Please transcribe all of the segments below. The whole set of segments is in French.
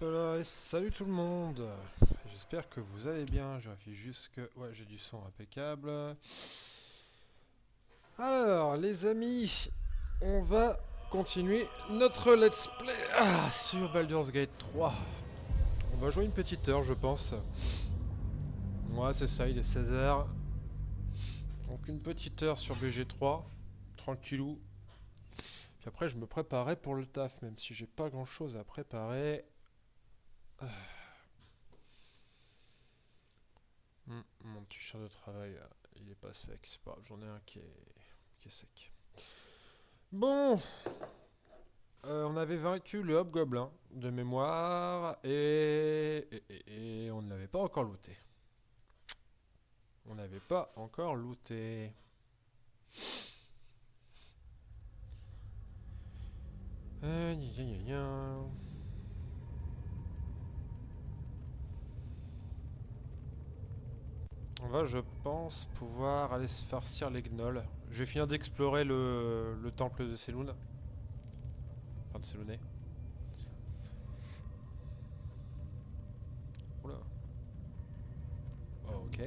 Voilà, et salut tout le monde. J'espère que vous allez bien. Je vérifie juste que ouais, j'ai du son impeccable. Alors, les amis, on va continuer notre let's play sur Baldur's Gate 3. On va jouer une petite heure, je pense. Ouais, c'est ça, il est 16 h. Donc une petite heure sur BG3, tranquillou. Puis après, je me préparais pour le taf, même si j'ai pas grand-chose à préparer. Mon t-shirt de travail, il est pas sec, c'est pas grave, j'en ai un qui est sec. Bon, on avait vaincu le Hobgoblin de mémoire et on ne l'avait pas encore looté. On n'avait pas encore looté. Gna, gna, gna. On va, je pense, pouvoir aller se farcir les gnolls. Je vais finir d'explorer le temple de Selûne. Enfin, de Selûne. Oula. Ok.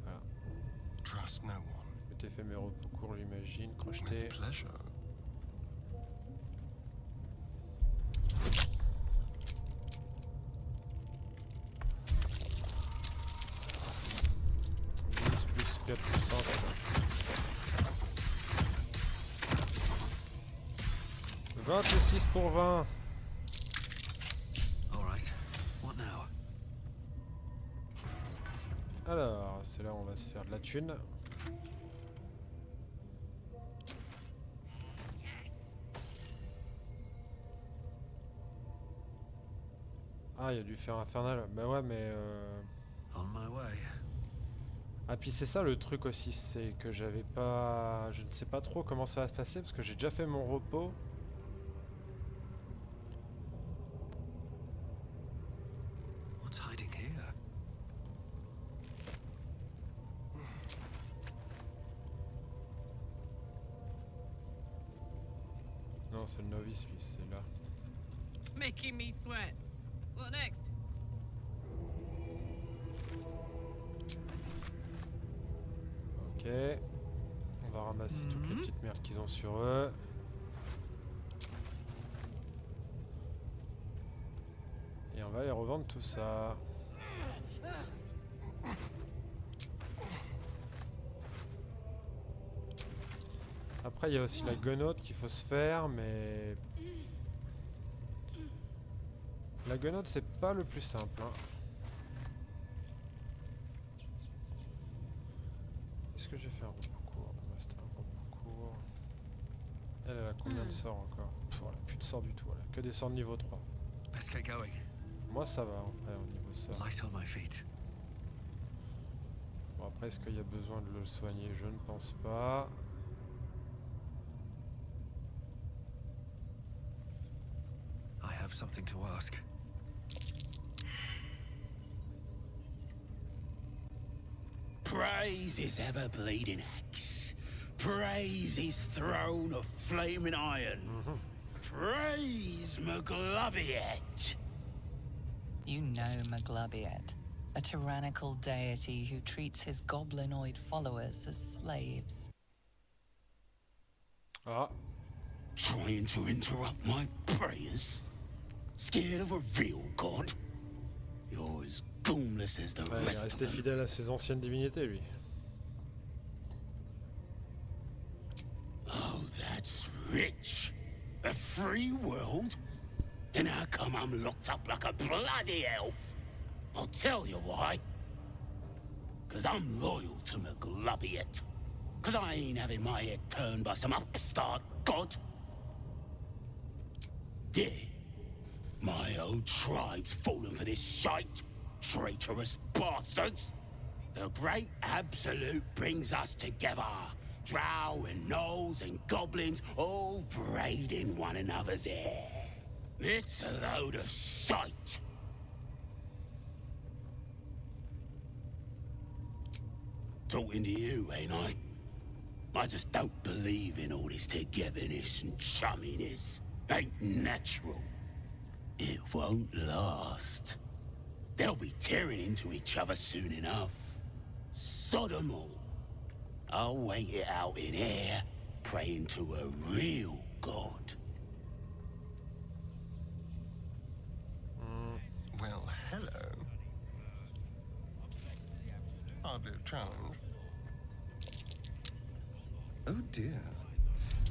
Voilà. Trust no one. Je m'étais fait mes repos courts, j'imagine. Crocheté. With pleasure. Plus 4 puissance. 26 pour 20. All right. What now? Alors, c'est là où on va se faire de la thune. Ah, il y a du fer infernal. Bah ouais, mais... On my way. Ah, puis c'est ça le truc aussi, c'est que j'avais pas... Je ne sais pas trop comment ça va se passer, parce que j'ai déjà fait mon repos. What's hiding here? Non, c'est le novice, lui, c'est là. Making me sweat. What next? Ok. On va ramasser toutes les petites merdes qu'ils ont sur eux. Et on va aller revendre tout ça. Après, il y a aussi la guenotte qu'il faut se faire, mais... La guenotte, c'est pas le plus simple, hein. Est-ce que j'ai fait un repos court? Ouais, c'était un repos court. Elle a combien de sorts encore? Pff, elle a plus de sorts du tout, elle a que des sorts de niveau 3. Best get going. Moi ça va en fait au niveau sort. Light on my feet. Bon après est-ce qu'il y a besoin de le soigner? Je ne pense pas. I have something to ask. Praise his ever-bleeding axe. Praise his throne of flaming iron. Praise Maglobiet. You know Maglubiet, a tyrannical deity who treats his goblinoid followers as slaves. Ah, Trying to interrupt my prayers? Scared of a real god? You're as goomless as the ouais, il est rest of resté them. fidèle à ses anciennes divinités lui. Oh, that's rich. A free world? And how come I'm locked up like a bloody elf? I'll tell you why. 'Cause I'm loyal to Maglobiet. 'Cause I ain't having my head turned by some upstart god. Yeah. My old tribe's fallen for this shite. Traitorous bastards. The great absolute brings us together. Drow and gnolls and goblins all braiding one another's hair. It's a load of shite. Talking to you, ain't I just don't believe in all this togetherness and chumminess. ain't natural. It won't last. They'll be tearing into each other soon enough. Sod 'em all. I'll wait it out in here, praying to a real god. Well, hello. Hardly a challenge. Oh dear.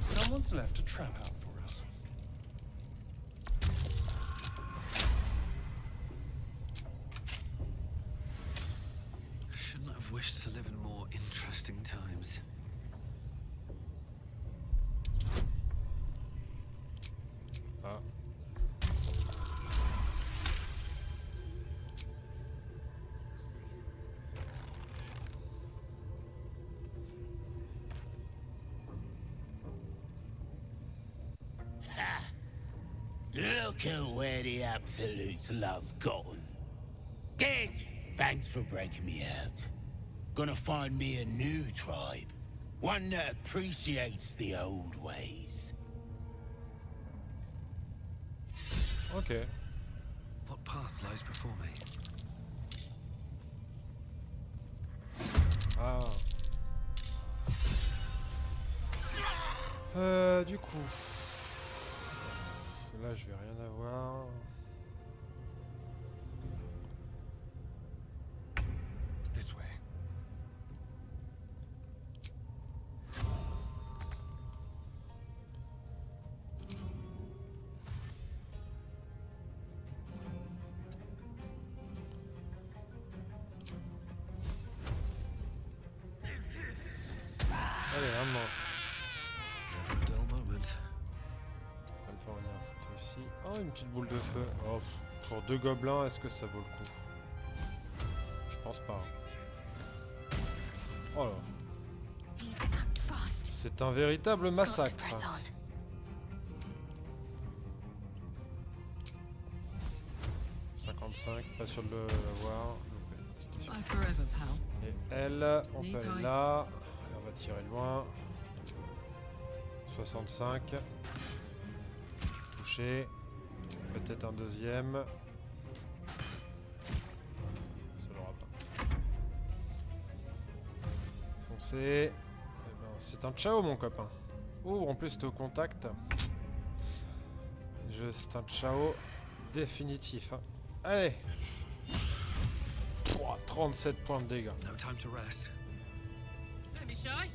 Someone's left a trap out for us. Shouldn't have wished to live in more interesting times. Ah. Look at where the Absolutes love gotten. Dead! Thanks for breaking me out. Gonna find me a new tribe. One that appreciates the old ways. Ok. What path lies before me? Ah. Du coup... Là, je vais rien avoir. This way. Allez, vraiment. Never a dull moment. On va le faire venir un foutre ici. Oh, une petite boule de feu. Oh, pour 2 gobelins, est-ce que ça vaut le coup? Je pense pas. Oh là. C'est un véritable massacre. 55, pas sûr de l'avoir. Loupé, c'était sûr. Bye forever, pal. Et elle, on peut aller là. Et on va tirer loin. 65. Touché. Peut-être un deuxième. Ça l'aura pas. Foncé. Eh ben, c'est un ciao, mon copain. Oh, en plus, t'es au contact. C'est un ciao définitif. Hein. Allez. Pouah, 37 points de dégâts. No time to rest. Don't be shy.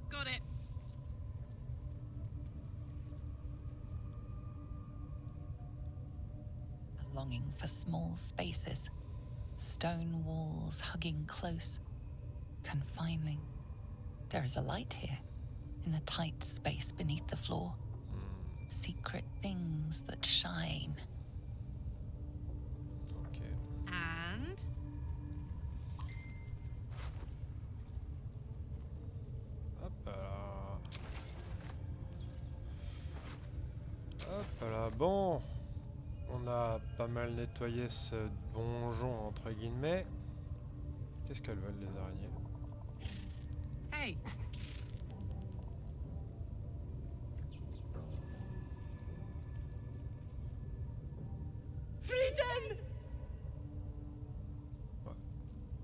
Got it. A longing for small spaces, stone walls hugging close, confining. There is a light here, in the tight space beneath the floor. Secret things that shine. Ok. And Hop là. Hop là. Bon. On a pas mal nettoyé ce donjon, entre guillemets. Qu'est-ce qu'elles veulent, les araignées? hey,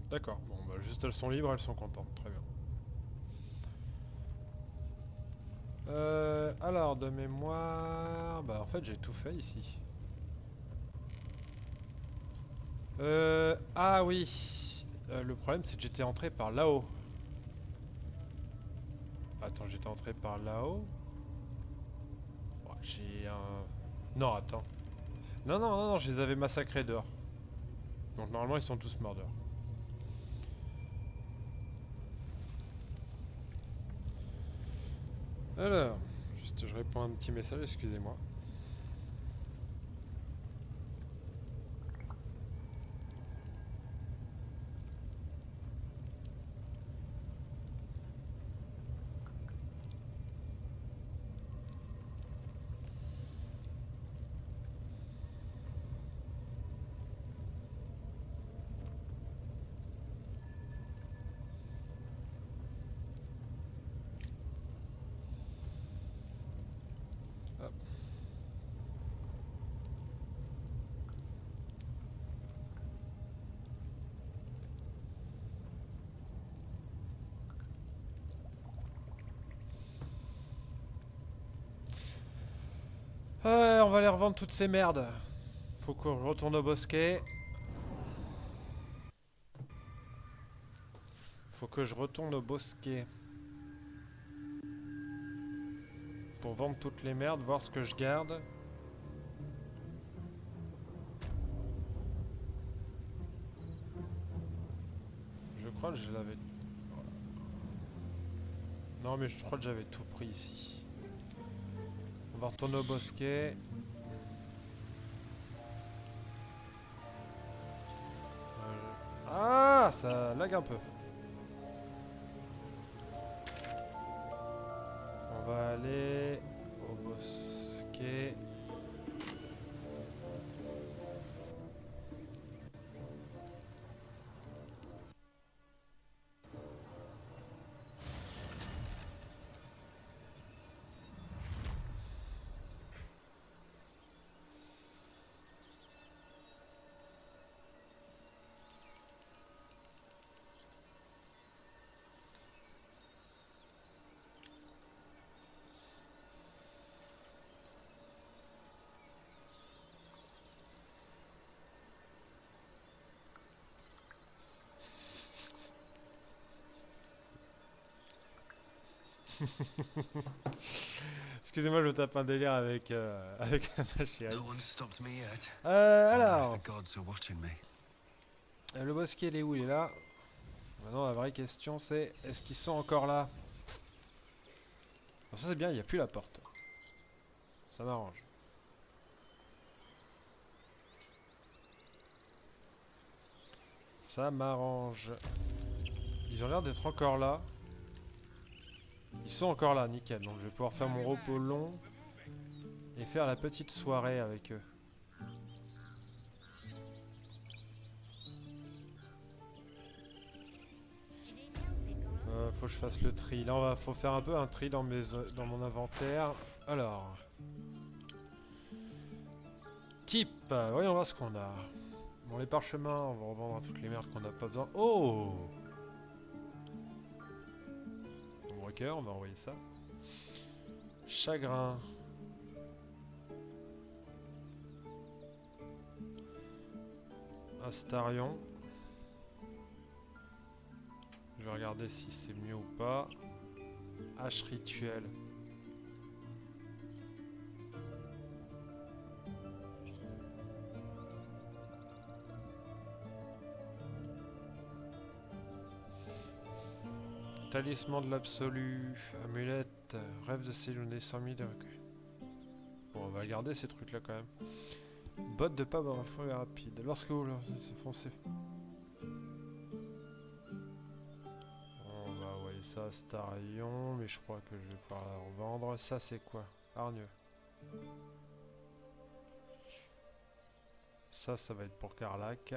D'accord. Bon, bah, juste elles sont libres, elles sont contentes. Très bien. Alors, de mémoire... Bah, en fait, j'ai tout fait ici. Ah oui. Le problème, c'est que j'étais entré par là-haut. Attends, j'étais entré par là-haut. Oh, j'ai un... Non, attends. Non, non, non, non, je les avais massacrés dehors. Donc, normalement, ils sont tous morts dehors. Alors, juste je réponds à un petit message, excusez-moi. On va aller revendre toutes ces merdes. Faut qu'on retourne au bosquet. Faut que je retourne au bosquet. Pour vendre toutes les merdes, voir ce que je garde. Je crois que je l'avais... Non mais je crois que j'avais tout pris ici. On va retourner au bosquet. Ah, ça lag un peu. On va aller au bosquet. Excusez-moi, je tape un délire avec, avec ma chérie. No one stopped me yet. Alors, The gods are watching me. le bosquet, il est où? Il est là. Maintenant, la vraie question, c'est est-ce qu'ils sont encore là? Bon, ça, c'est bien, il n'y a plus la porte. Ça m'arrange. Ça m'arrange. Ils ont l'air d'être encore là. Ils sont encore là, nickel. Donc je vais pouvoir faire mon repos long et faire la petite soirée avec eux. Faut que je fasse le tri. Là, faut faire un peu un tri dans mon inventaire. Alors. Type. Voyons voir ce qu'on a. Bon, les parchemins, on va revendre toutes les merdes qu'on n'a pas besoin. Oh! On va envoyer ça. Chagrin. Astarion. Je vais regarder si c'est mieux ou pas. Hache rituel. Talisman de l'absolu, amulette, rêve de séjourner 100 000 de recueil. Bon, on va garder ces trucs là quand même. Botte de pas dans un feu rapide. Lorsque vous se foncez. On va envoyer ça à Starion, mais je crois que je vais pouvoir la revendre. Ça c'est quoi? Hargneux. Ça va être pour Carlac.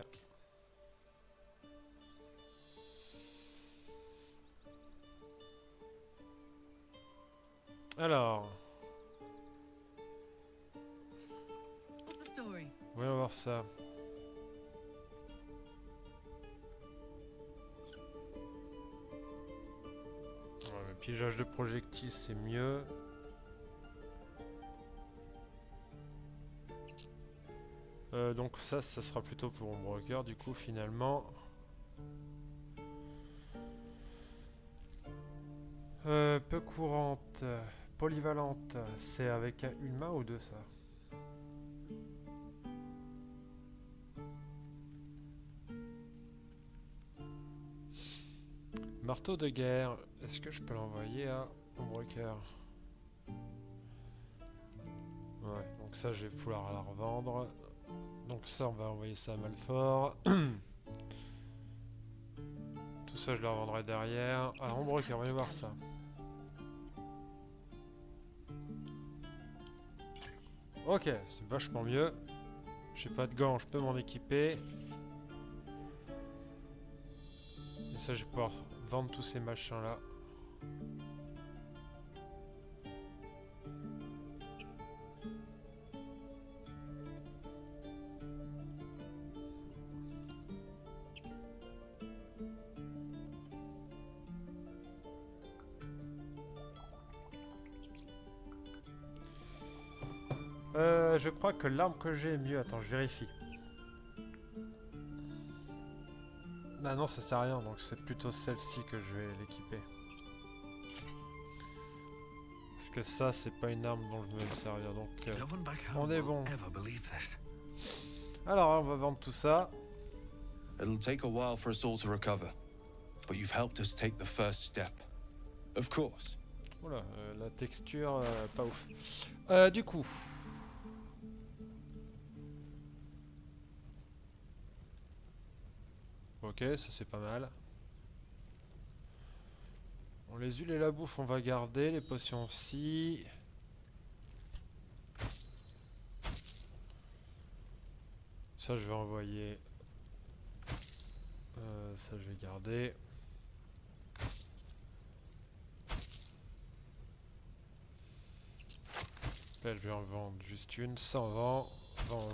Alors, What's the story? voyons voir ça. Ouais, le piégeage de projectiles, c'est mieux. Donc ça sera plutôt pour mon broker, du coup, finalement. Peu courante. Polyvalente, c'est avec une main ou deux ça? Marteau de guerre, est-ce que je peux l'envoyer à mon broker? Ouais, donc ça je vais pouvoir la revendre. Donc ça on va envoyer ça à Malfort. Tout ça je le revendrai derrière. Ah, mon broker, voyons voir ça. Ok, c'est vachement mieux. J'ai pas de gants, je peux m'en équiper. Et ça, je vais pouvoir vendre tous ces machins là. Je crois que l'arme que j'ai est mieux. Attends, je vérifie. Bah non, ça sert à rien, donc c'est plutôt celle-ci que je vais l'équiper. Parce que ça, c'est pas une arme dont je vais me servir, donc No one back on home est will bon. ever believe this. Alors, on va vendre tout ça. It'll take a while for us all to recover, but you've helped us take the first step. Of course. Oula, la texture, pas ouf. Du coup... Ok, ça c'est pas mal. Bon, les huiles et la bouffe, on va garder. Les potions aussi. Ça, je vais envoyer. Ça, je vais garder. Là, je vais en vendre juste une. Ça, on vend. Vend.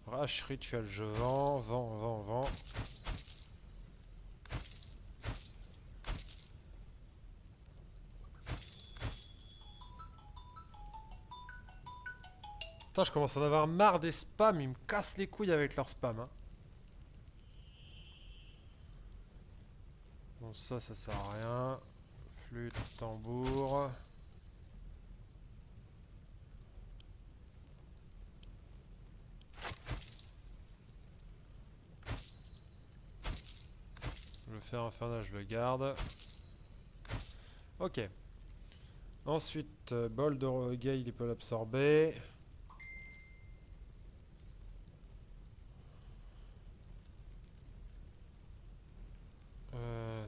Rash rituel, je vends. Putain, je commence à en avoir marre des spams, ils me cassent les couilles avec leurs spams. Hein. Bon, ça sert à rien. Flûte, tambour. Le fer infernal, je le garde. Ok. Ensuite, bol de reggae, il peut l'absorber.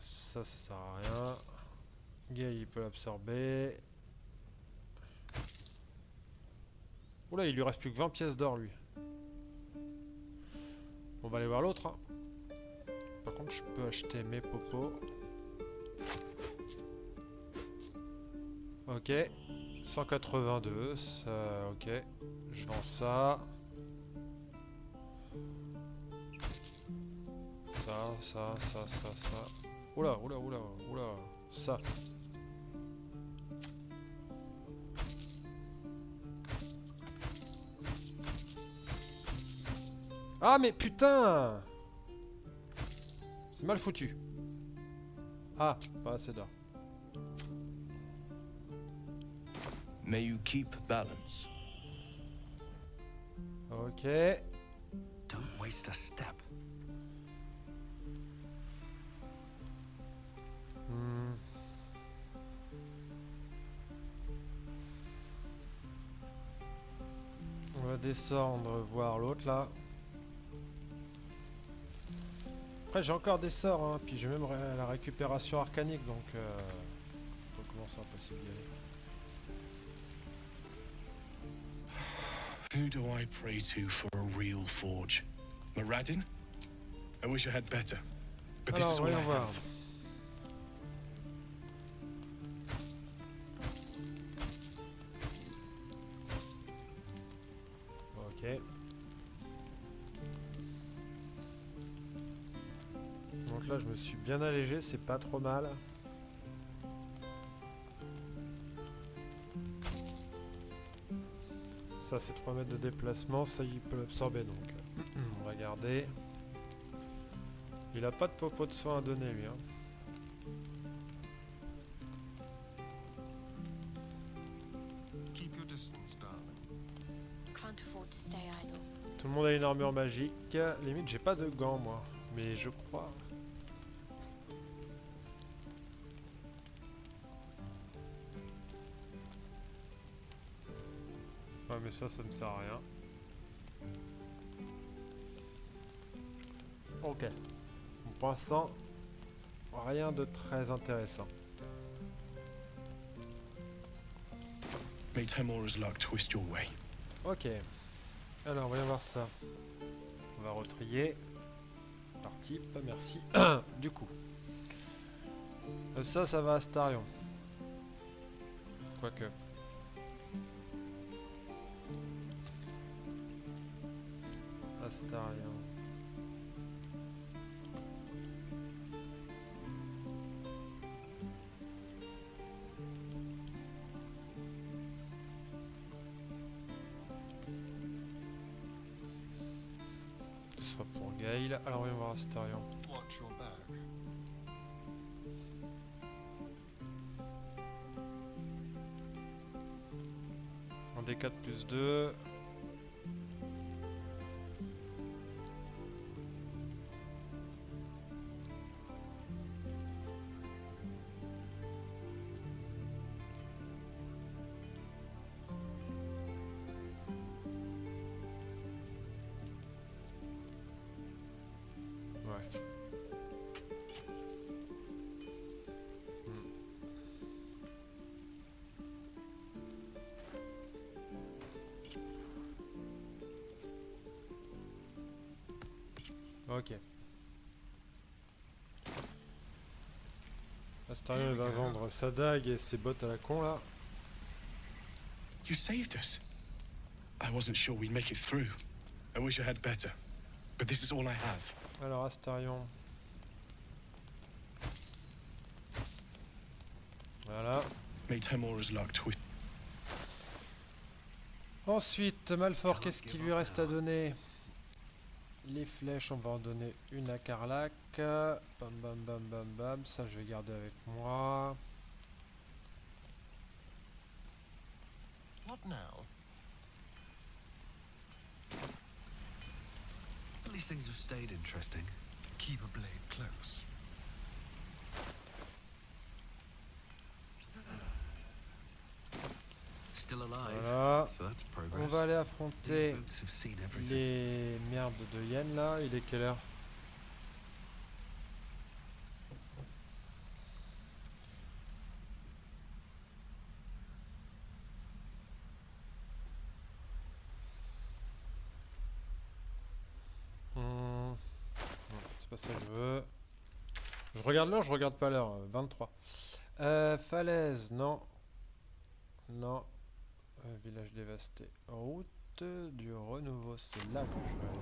Ça sert à rien. Gale, il peut l'absorber. Oula, il lui reste plus que 20 pièces d'or, lui. On va aller voir l'autre. Hein. Par contre, je peux acheter mes popos. Ok. 182. Ça, ok. Je vends ça. Ça. Oula. Ça. Ah mais putain! C'est mal foutu. Ah, pas assez d'or. May you keep balance. Ok. Don't waste a step. On va descendre voir l'autre là. Après j'ai encore des sorts, hein, puis j'ai même la récupération arcanique, donc on peut commencer à possible d'y aller. Who do I pray to for a real forge? Moradin? I wish I had better, but this Alors is all I voyons voir. have. Ok. Donc là je me suis bien allégé, c'est pas trop mal. Ça c'est 3 mètres de déplacement, ça il peut l'absorber donc. On va garder. Il a pas de popo de soin à donner lui. Hein. Keep your distance, darling. Can't afford to stay idle. Tout le monde a une armure magique. Limite j'ai pas de gants moi. Mais je crois. Ouais mais ça ne sert à rien. Ok. Pour l'instant, rien de très intéressant. May Temora's luck twist your way. Ok. Alors, voyons voir ça. On va retrier. Par type, merci. Du coup. Ça va à Starion. Quoique. Astarion. sera pour Gail. Alors voyons voir Astarion. Watch your back. Un D4 plus 2. Ouais. Ok. Astarion il va vendre sa dague et ses bottes à la con là. You saved us. I wasn't sure we'd make it through. I wish I had better. But this is all I have. Alors Astarion. Voilà. May Temora's luck twist. Ensuite, Malfort, qu'est-ce qu'il lui reste à donner? Les flèches, on va en donner une à Karlach. Bam bam bam bam bam. Ça, je vais garder avec moi. What now? At least things have stayed interesting. Keep a blade close. Still alive. Voilà. So that's On progress. va aller These affronter boots have seen everything. les merdes de Yen là. Il est quelle heure? Non, c'est pas ça que je veux. Je regarde l'heure, je regarde pas l'heure. 23. Falaise, non. Non. Village dévasté. Route du renouveau, c'est là que je veux aller.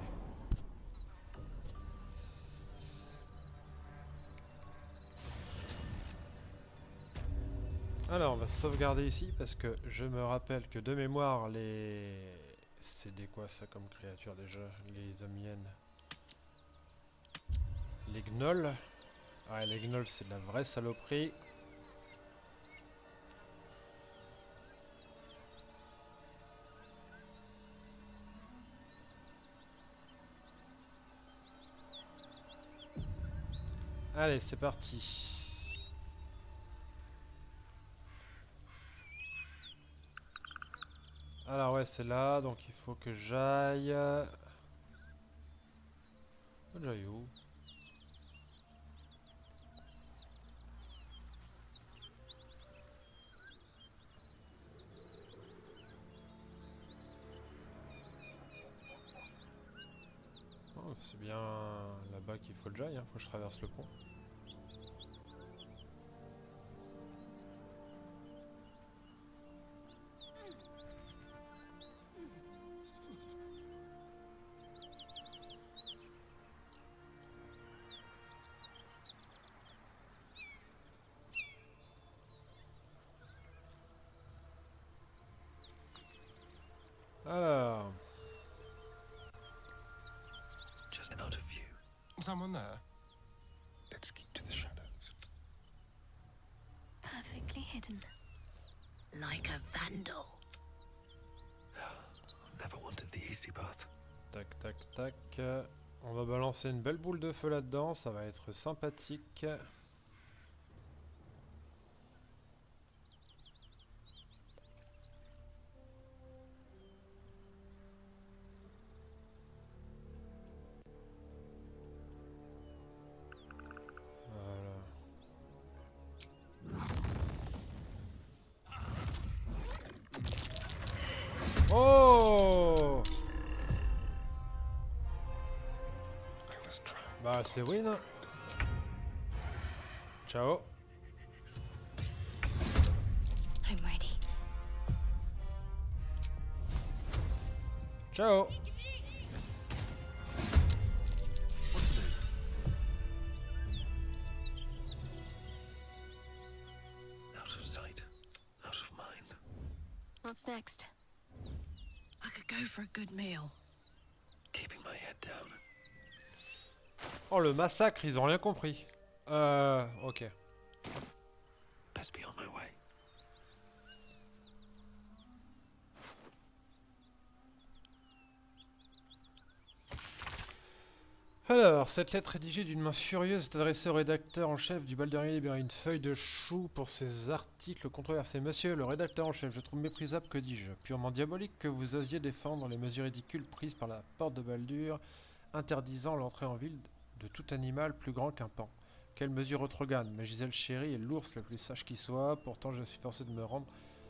Alors, on va sauvegarder ici parce que je me rappelle que de mémoire, les... C'est des quoi ça comme créature déjà? Les hommes hyènes. Les gnolls. Ouais, les gnolls, c'est de la vraie saloperie. Allez, c'est parti. Alors ouais, c'est là, donc il faut que j'aille... J'aille où? Oh, c'est bien là-bas qu'il faut que j'aille, hein. Faut que je traverse le pont. Alors... Just out of view. Someone there? Let's keep to the shadows. Perfectly hidden. Like a vandal. Never wanted the easy path. Tac, tac, tac. On va balancer une belle boule de feu là-dedans, ça va être sympathique. Oh! Bah c'est win. Ciao. I'm ready. Ciao. Out of sight, out of mind. What's next? I could go for a good meal. Keeping my head down. Oh, le massacre, ils ont rien compris. Ok. Best be on my way. Alors, cette lettre rédigée d'une main furieuse est adressée au rédacteur en chef du Baldurien libéré une feuille de chou pour ses articles controversés. Monsieur le rédacteur en chef, je trouve méprisable, que dis-je, purement diabolique que vous osiez défendre les mesures ridicules prises par la porte de Baldur, interdisant l'entrée en ville de tout animal plus grand qu'un pan. Quelle mesure retrograde, mais Gisèle chérie est l'ours le plus sage qui soit, pourtant je suis forcé de me rendre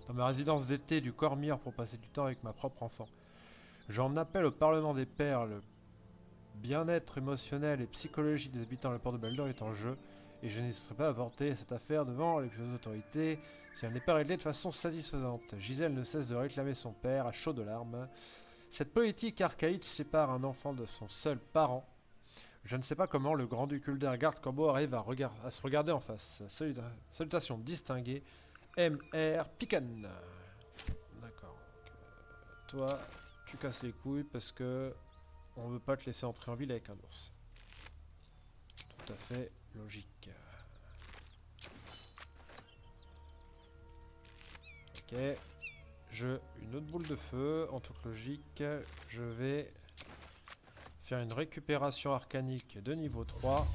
dans ma résidence d'été du Cormire pour passer du temps avec ma propre enfant. J'en appelle au Parlement des Pères, le bien-être émotionnel et psychologique des habitants de la porte de Baldur est en jeu, et je n'hésiterai pas à porter cette affaire devant les plus hautes autorités si elle n'est pas réglée de façon satisfaisante. Gisèle ne cesse de réclamer son père à chaudes larmes. Cette politique archaïque sépare un enfant de son seul parent. Je ne sais pas comment le grand-duc Uldergard Corbeau arrive à se regarder en face. Salutations distinguées, M.R. Picken. D'accord. Toi, tu casses les couilles parce que on veut pas te laisser entrer en ville avec un ours. Tout à fait logique. Ok. Une autre boule de feu. En toute logique, je vais faire une récupération arcanique de niveau 3.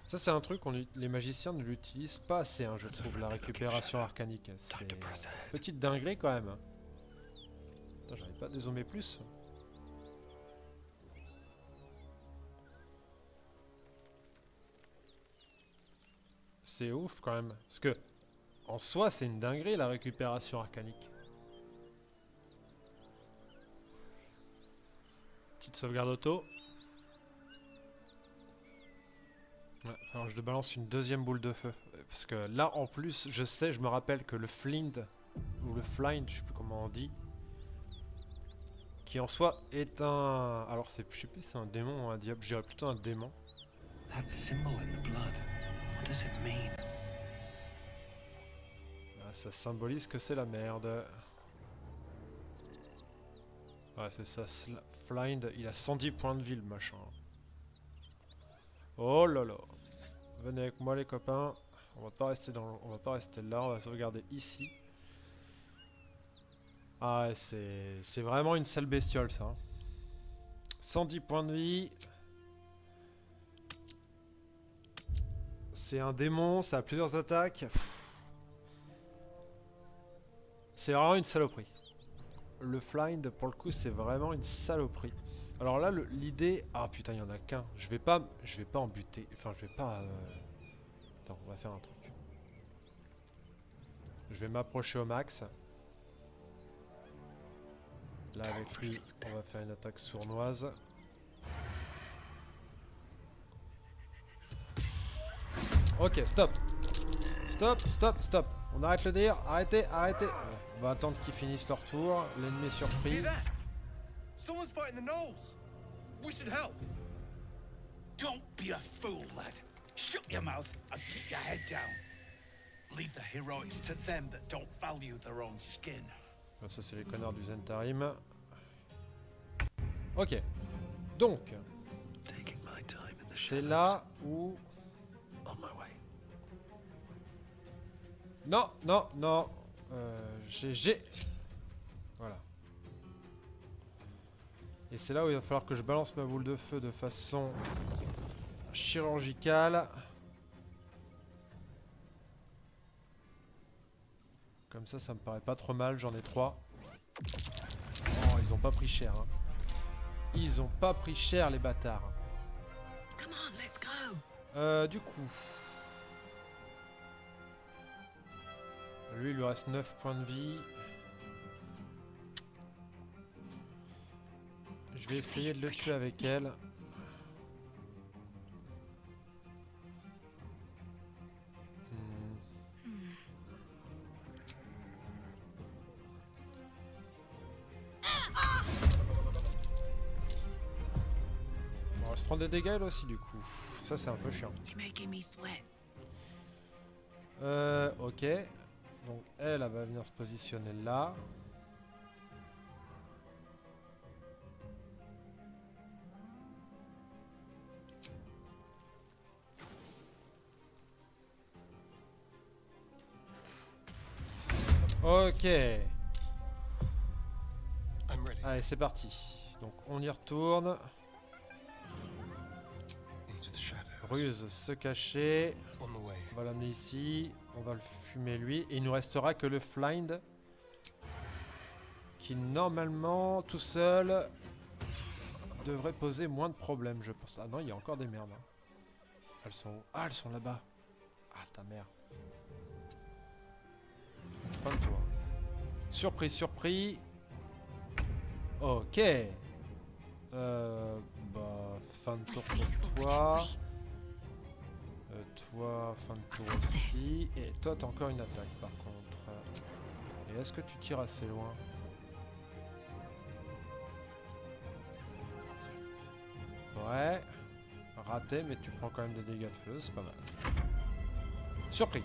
Ça, c'est un truc les magiciens ne l'utilisent pas assez, hein, je trouve, la récupération arcanique. C'est une petite dinguerie quand même. Putain, j'arrive pas à dézoomer plus. C'est ouf quand même. Parce que, en soi, c'est une dinguerie la récupération arcanique. Petite sauvegarde auto. Ouais, alors je balance une deuxième boule de feu. Parce que là, en plus, je me rappelle que le Flint, ou le Flind, je sais plus comment on dit, qui en soi est un... Alors, je sais plus si c'est un démon ou un diable, je dirais plutôt un démon. That symbol in the blood. What does it mean? Ah, ça symbolise que c'est la merde. Ouais, c'est ça. Flind, il a 110 points de vie, le machin. Oh là là. Venez avec moi, les copains. On va pas rester on va pas rester là. On va sauvegarder ici. Ah ouais, c'est vraiment une sale bestiole, ça. Hein. 110 points de vie. C'est un démon, ça a plusieurs attaques. C'est vraiment une saloperie. Le Flind, pour le coup, c'est vraiment une saloperie. Alors là, l'idée... Ah putain, il y en a qu'un. Je vais pas en buter. Enfin, je vais pas... Attends, on va faire un truc. Je vais m'approcher au max. Là, avec lui, on va faire une attaque sournoise. Ok, stop. Stop, stop, stop. On arrête le délire. Arrêtez, arrêtez. On va attendre qu'ils finissent leur tour. L'ennemi est surpris. Someone's fighting the gnolls. We should help. Don't be a fool, lad. Shut your mouth and keep your head down. Leave the heroics to them that don't value their own skin. Ça, c'est les connards du Zentarim. Ok. Donc, c'est là où... Non, non, non. GG. Voilà. Et c'est là où il va falloir que je balance ma boule de feu de façon chirurgicale. Comme ça me paraît pas trop mal. J'en ai 3. Oh, ils ont pas pris cher. Hein. Ils ont pas pris cher, les bâtards. Come on, let's go. Du coup... Lui, il lui reste 9 points de vie. Je vais essayer de le tuer avec elle. Bon, elle se prend des dégâts elle aussi du coup. Ça c'est un peu chiant. You're making me sweat. Ok. Donc elle va venir se positionner là. Ok. I'm ready. Allez, c'est parti. Donc, on y retourne. Into the shadows. Ruse, se cacher. On the way. On va l'amener ici. On va le fumer lui. Et il nous restera que le Flind. Qui, normalement, tout seul, devrait poser moins de problèmes, je pense. Ah non, il y a encore des merdes. Hein. Elles sont où? Ah, elles sont là-bas. Ah, ta mère. Fin de tour. Surprise, surprise. Ok. Fin de tour pour toi. Toi, fin de tour aussi. Et toi, t'as encore une attaque, par contre. Et est-ce que tu tires assez loin? Ouais. Raté, mais tu prends quand même des dégâts de feu, c'est pas mal. Surpris.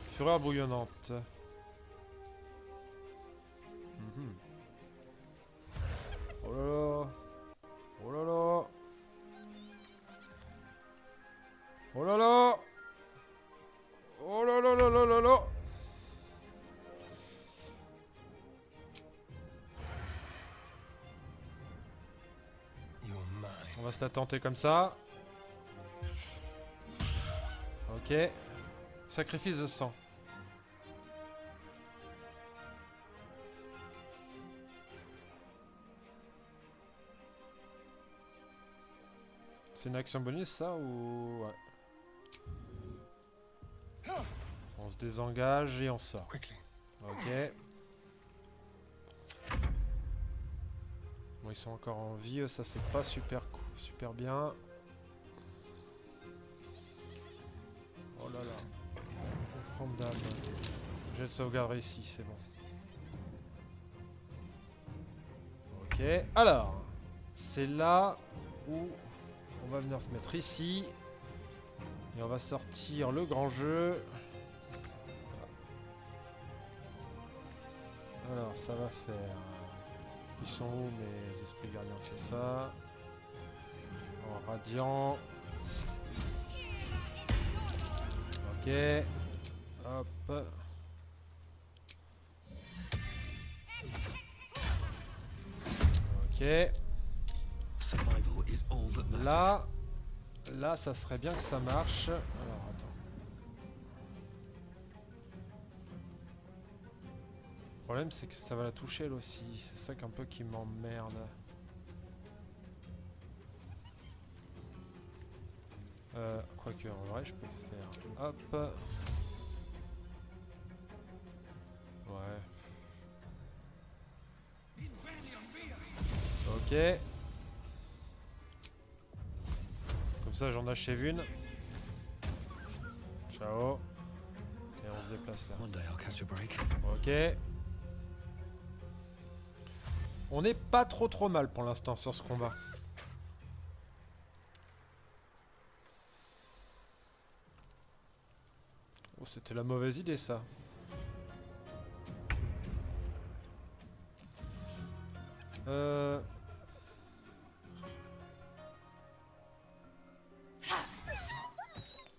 Fureur bouillonnante. Mhm. Oh là là. Oh là là. Oh là là. Oh là là là là là là. You're mine. On va se la tenter comme ça. Ok. Sacrifice de sang. C'est une action bonus ça ou... Ouais. On se désengage et on sort. Quickly. Ok. Bon, ils sont encore en vie, ça c'est pas super cool, super bien. Oh là là. Offrande d'âme. Jet de sauvegarde réussi, c'est bon. Ok, alors. C'est là où on va venir se mettre ici. Et on va sortir le grand jeu. Alors, ça va faire... Ils sont où mes esprits gardiens? C'est ça. En radiant. Ok. Hop. Ok. Survival is all that matters. Là, ça serait bien que ça marche. Alors, attends. Le problème, c'est que ça va la toucher, elle aussi. C'est ça qu'un peu qui m'emmerde. Quoique, en vrai, je peux faire... Hop. Ouais. Ok. Comme ça, j'en achève une. Ciao. Et on se déplace là. One day I'll catch a break. Ok. On n'est pas trop mal pour l'instant sur ce combat. Oh, c'était la mauvaise idée ça.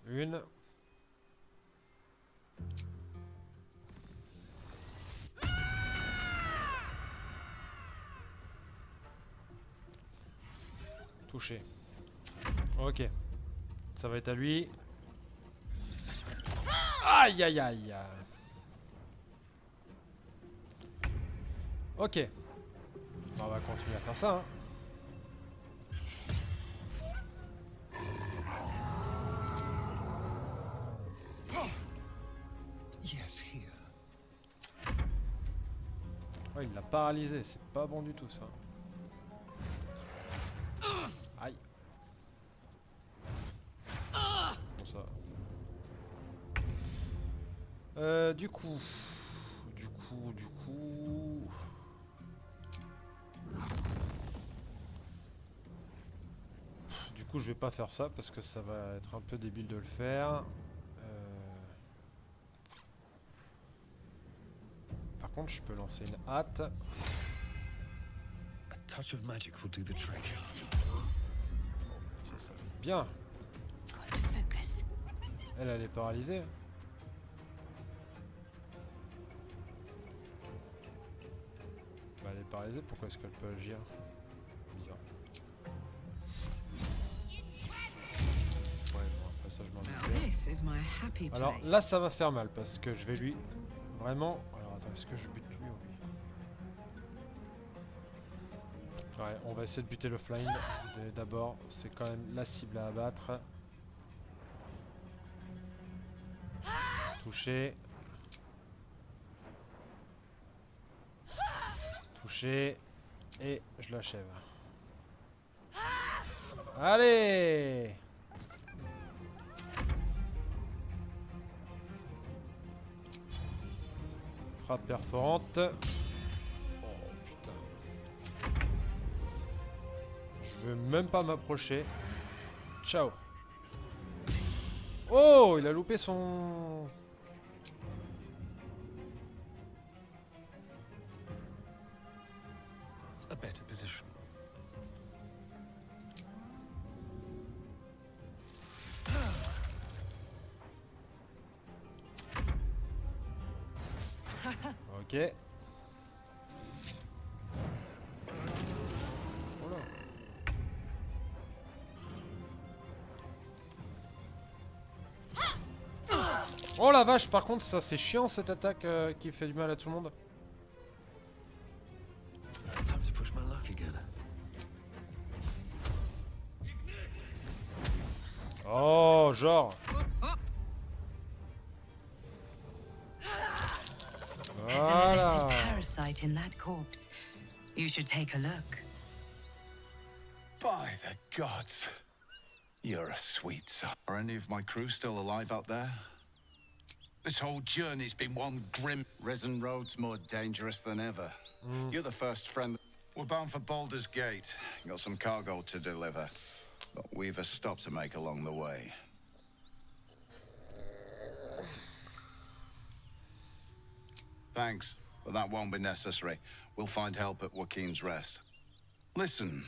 Une. Touché. Ok. Ça va être à lui. Aïe aïe aïe. Ok. On va continuer à faire ça. Hein. Yes, here. Ouais, il l'a paralysé. C'est pas bon du tout ça. Aïe. Bon ça. Du coup. Du coup, je vais pas faire ça parce que ça va être un peu débile de le faire. Par contre, je peux lancer une hâte. A touch of magic will do the trick. Ça va être bien. Got to focus. Elle est paralysée. Elle est paralysée, pourquoi est-ce qu'elle peut agir? Bizarre. Ouais, bon, après ça je m'en Now doutais. this is my happy place. Alors là ça va faire mal parce que je vais lui... Vraiment... Alors attends, est-ce que je bute lui ou lui? Ouais, on va essayer de buter le flying d'abord. C'est quand même la cible à abattre. Touché. Touché. Et je l'achève. Allez! Frappe perforante. Oh putain. Je veux même pas m'approcher. Ciao. Oh, il a loupé son... A better position. Ok. Oh là. Oh la vache, par contre ça c'est chiant cette attaque qui fait du mal à tout le monde. Time to push my luck again. Oh, genre. Voilà. Parasite in that corpse. You should take a look. By the gods. You're a sweet son. Are any of my crew still alive out there? This whole journey's been one grim... Risen Road's more dangerous than ever. You're the first friend... We're bound for Baldur's Gate. Got some cargo to deliver. But we've a stop to make along the way. Thanks, but that won't be necessary. We'll find help at Joaquin's Rest. Listen,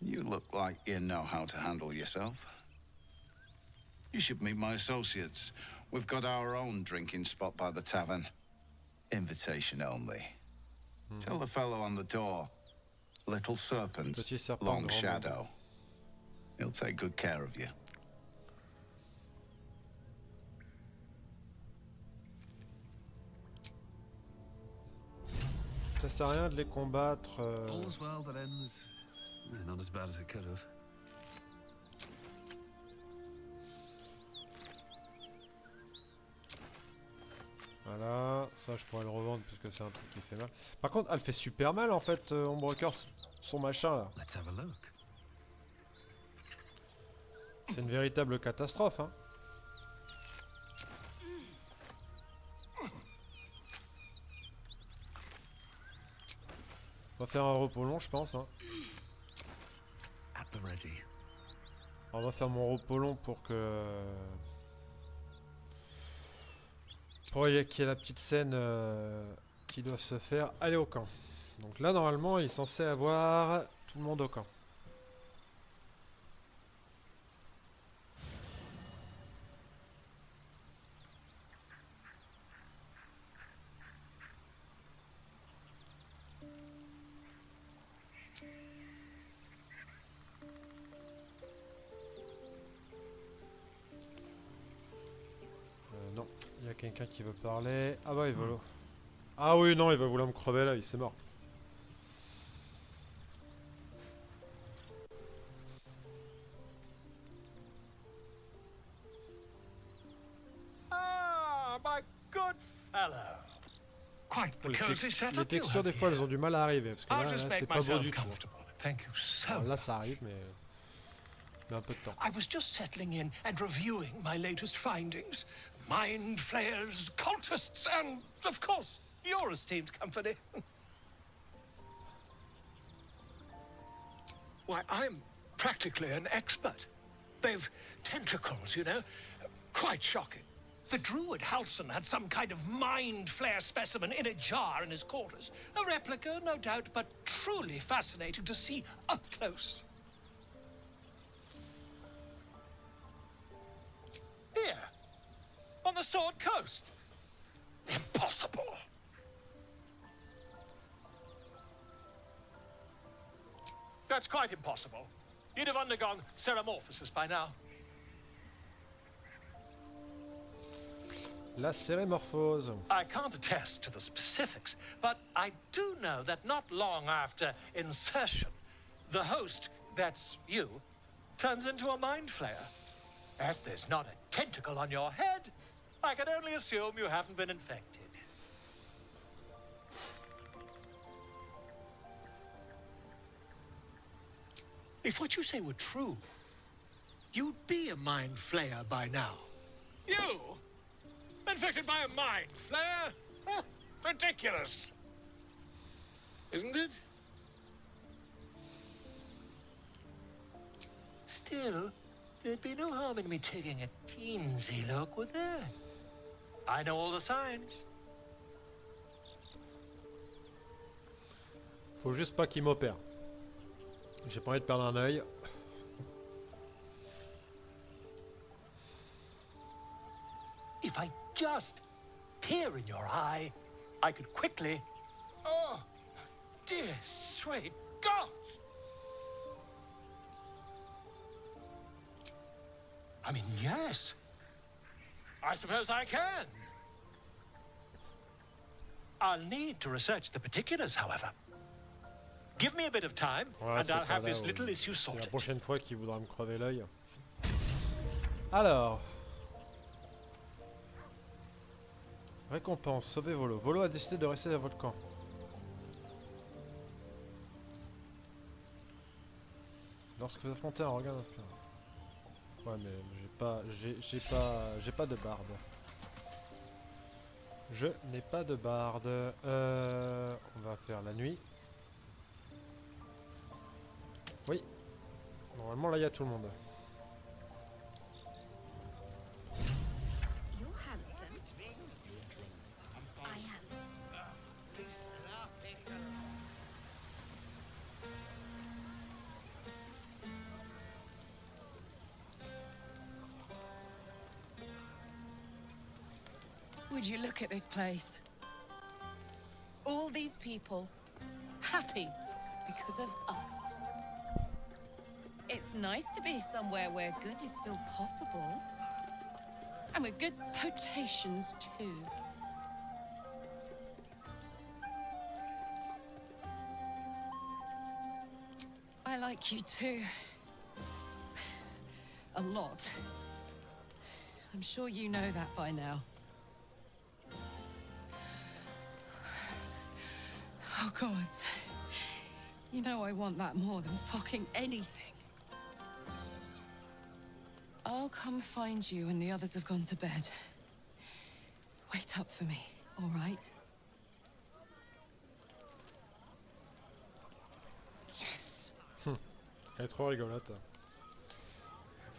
you look like you know how to handle yourself. You should meet my associates. We've got our own drinking spot by the tavern. Invitation only. Tell the fellow on the door. Little Serpent, Petit serpent Long grand Shadow. He'll take good care of you. Ça sert à rien de les combattre. All's well that ends. Not as bad as it could have. Voilà, ça je pourrais le revendre parce que c'est un truc qui fait mal. Par contre, elle fait super mal en fait, Ombrecker, son machin là. Let's have a look. C'est une véritable catastrophe, hein. On va faire un repos long, je pense, hein. At the ready. On va faire mon repos long pour que... Pour qu'il y ait la petite scène qui doit se faire aller au camp. Donc là, normalement, il est censé avoir tout le monde au camp. Non, il y a quelqu'un qui veut parler. Ah bah il veut l'eau. Ah oui, non, il va vouloir me crever là, il s'est mort. Ah, my good fellow. Quite the cozy Les setup you textures have des fois elles here. ont du mal à arriver parce que I'll là, just là, c'est make pas beau myself du tout. comfortable. Thank you so Alors là much. ça arrive mais un peu de temps. I was just settling in and reviewing my latest findings. Mind flayers, cultists, and, of course, your esteemed company. Why, I'm practically an expert. They've tentacles, you know. Quite shocking. The druid Halson had some kind of mind flare specimen in a jar in his quarters. A replica, no doubt, but truly fascinating to see up close. Here, on the Sword Coast. Impossible. That's quite impossible. You'd have undergone ceramorphosis by now. La cérémorphose. I can't attest to the specifics, but I do know that not long after insertion, the host, that's you, turns into a mind flayer. As there's not a tentacle on your head, I can only assume you haven't been infected. If what you say were true, you'd be a mind flayer by now. You? Infected by a mind flayer? Huh, ridiculous. Isn't it? Still, there'd be no harm in me taking a teensy look, would there? I know all the signs. Faut juste pas qu'il m'opère. J'ai pas envie de perdre un œil. If I just peer in your eye, I could quickly... Oh, dear sweet gods! I mean, yes. I suppose I can. I'll need to research the particulars, however. Give me a bit of time, and I'll have this little issue sorted. C'est la prochaine fois qu'il voudra me crever l'œil. Alors... Récompense, sauver Volo. Volo a décidé de rester à votre camp. Lorsque vous affrontez un regard inspirant. Ouais, mais j'ai pas de barde. Je n'ai pas de barde. On va faire la nuit. Oui. Normalement là il y a tout le monde. Would you look at this place? All these people happy because of us. It's nice to be somewhere where good is still possible. And with good potations too. I like you too. A lot. I'm sure you know that by now. Oh, gods. You know I want that more than fucking anything. I'll come find you when the others have gone to bed. Wait up for me, all right? Yes. Elle est trop rigolote.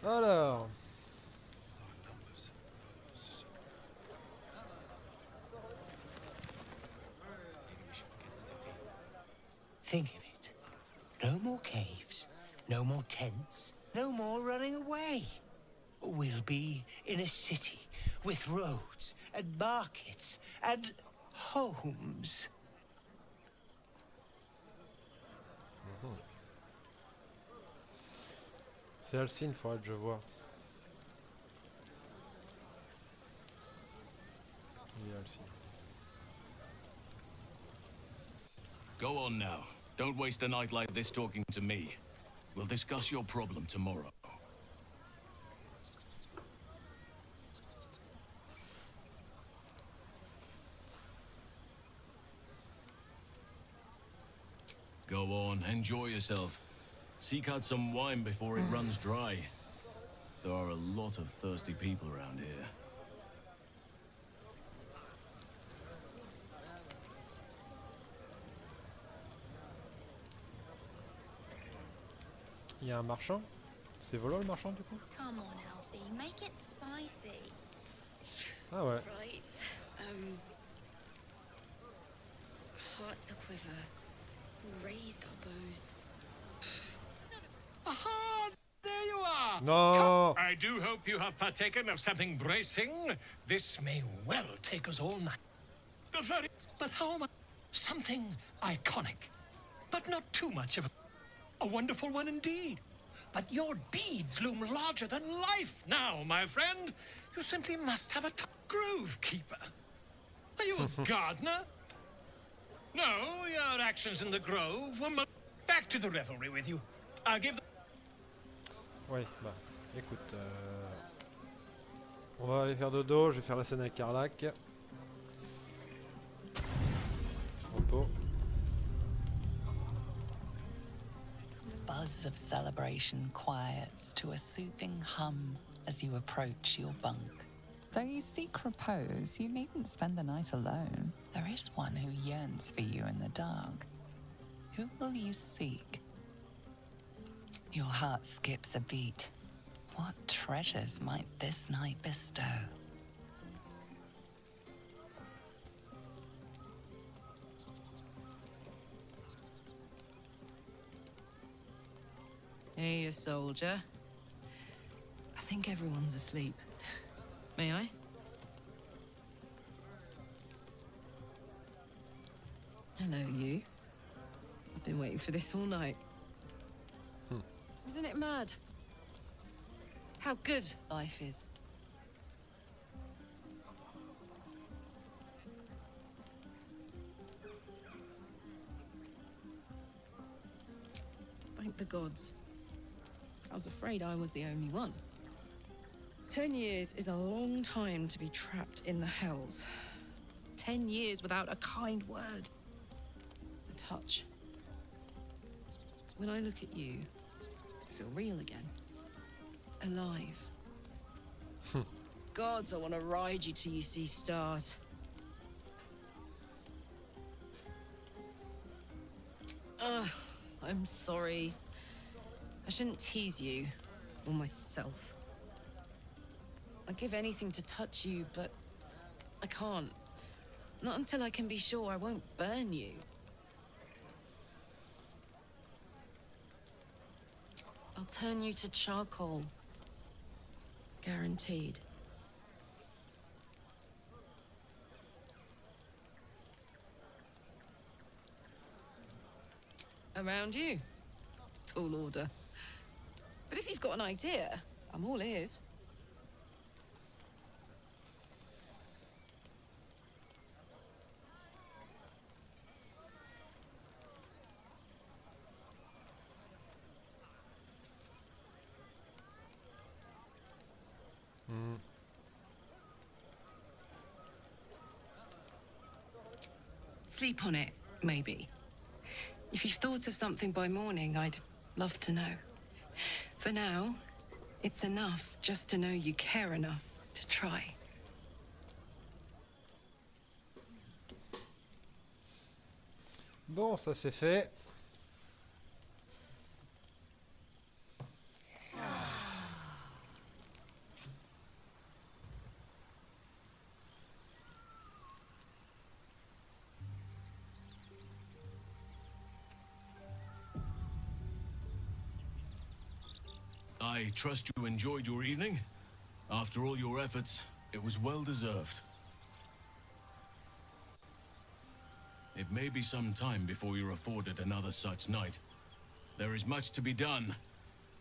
Alors... Think of it. No more caves, no more tents, no more running away. We'll be in a city with roads and markets and homes. C'est Alcine, faudrait que je vois. Il y a Alcine. Go on now. Don't waste a night like this talking to me. We'll discuss your problem tomorrow. Go on, enjoy yourself. Seek out some wine before it runs dry. There are a lot of thirsty people around here. Il y a un marchand? C'est Volo le marchand du coup? Come on, Alfie, make it spicy. Ah ouais. Right. Hearts a quiver. Raised our bows. Aha! There you are! No! I do hope you have partaken of something bracing. This may well take us all night. But how am I? Something iconic, but not too much of a... A wonderful one indeed. But your deeds loom larger than life now, my friend. You simply must have a grove keeper. Are you a gardener? No, your actions in the grove were back to the revelry with you. I'll give. Ouais, bah, écoute, on va aller faire dodo. Je vais faire la scène avec Karlach. Repos. The buzz of celebration quiets to a soothing hum as you approach your bunk. Though you seek repose, you needn't spend the night alone. There is one who yearns for you in the dark. Who will you seek? Your heart skips a beat. What treasures might this night bestow? Hey, you soldier. I think everyone's asleep. May I? Hello, you. I've been waiting for this all night. Isn't it mad? How good life is. Thank the gods. I was afraid I was the only one. 10 years is a long time to be trapped in the hells. 10 years without a kind word. A touch. When I look at you, I feel real again. Alive. Gods, I want to ride you till you see stars. I'm sorry. I shouldn't tease you, or myself. I'd give anything to touch you, but I can't. Not until I can be sure I won't burn you. I'll turn you to charcoal. Guaranteed. Around you. Tall order. But if you've got an idea, I'm all ears. Sleep on it, maybe. If you've thought of something by morning, I'd love to know. For now, it's enough just to know you care enough to try. Bon, ça c'est fait. I trust you enjoyed your evening. After all your efforts, it was well deserved. It may be some time before you're afforded another such night. There is much to be done,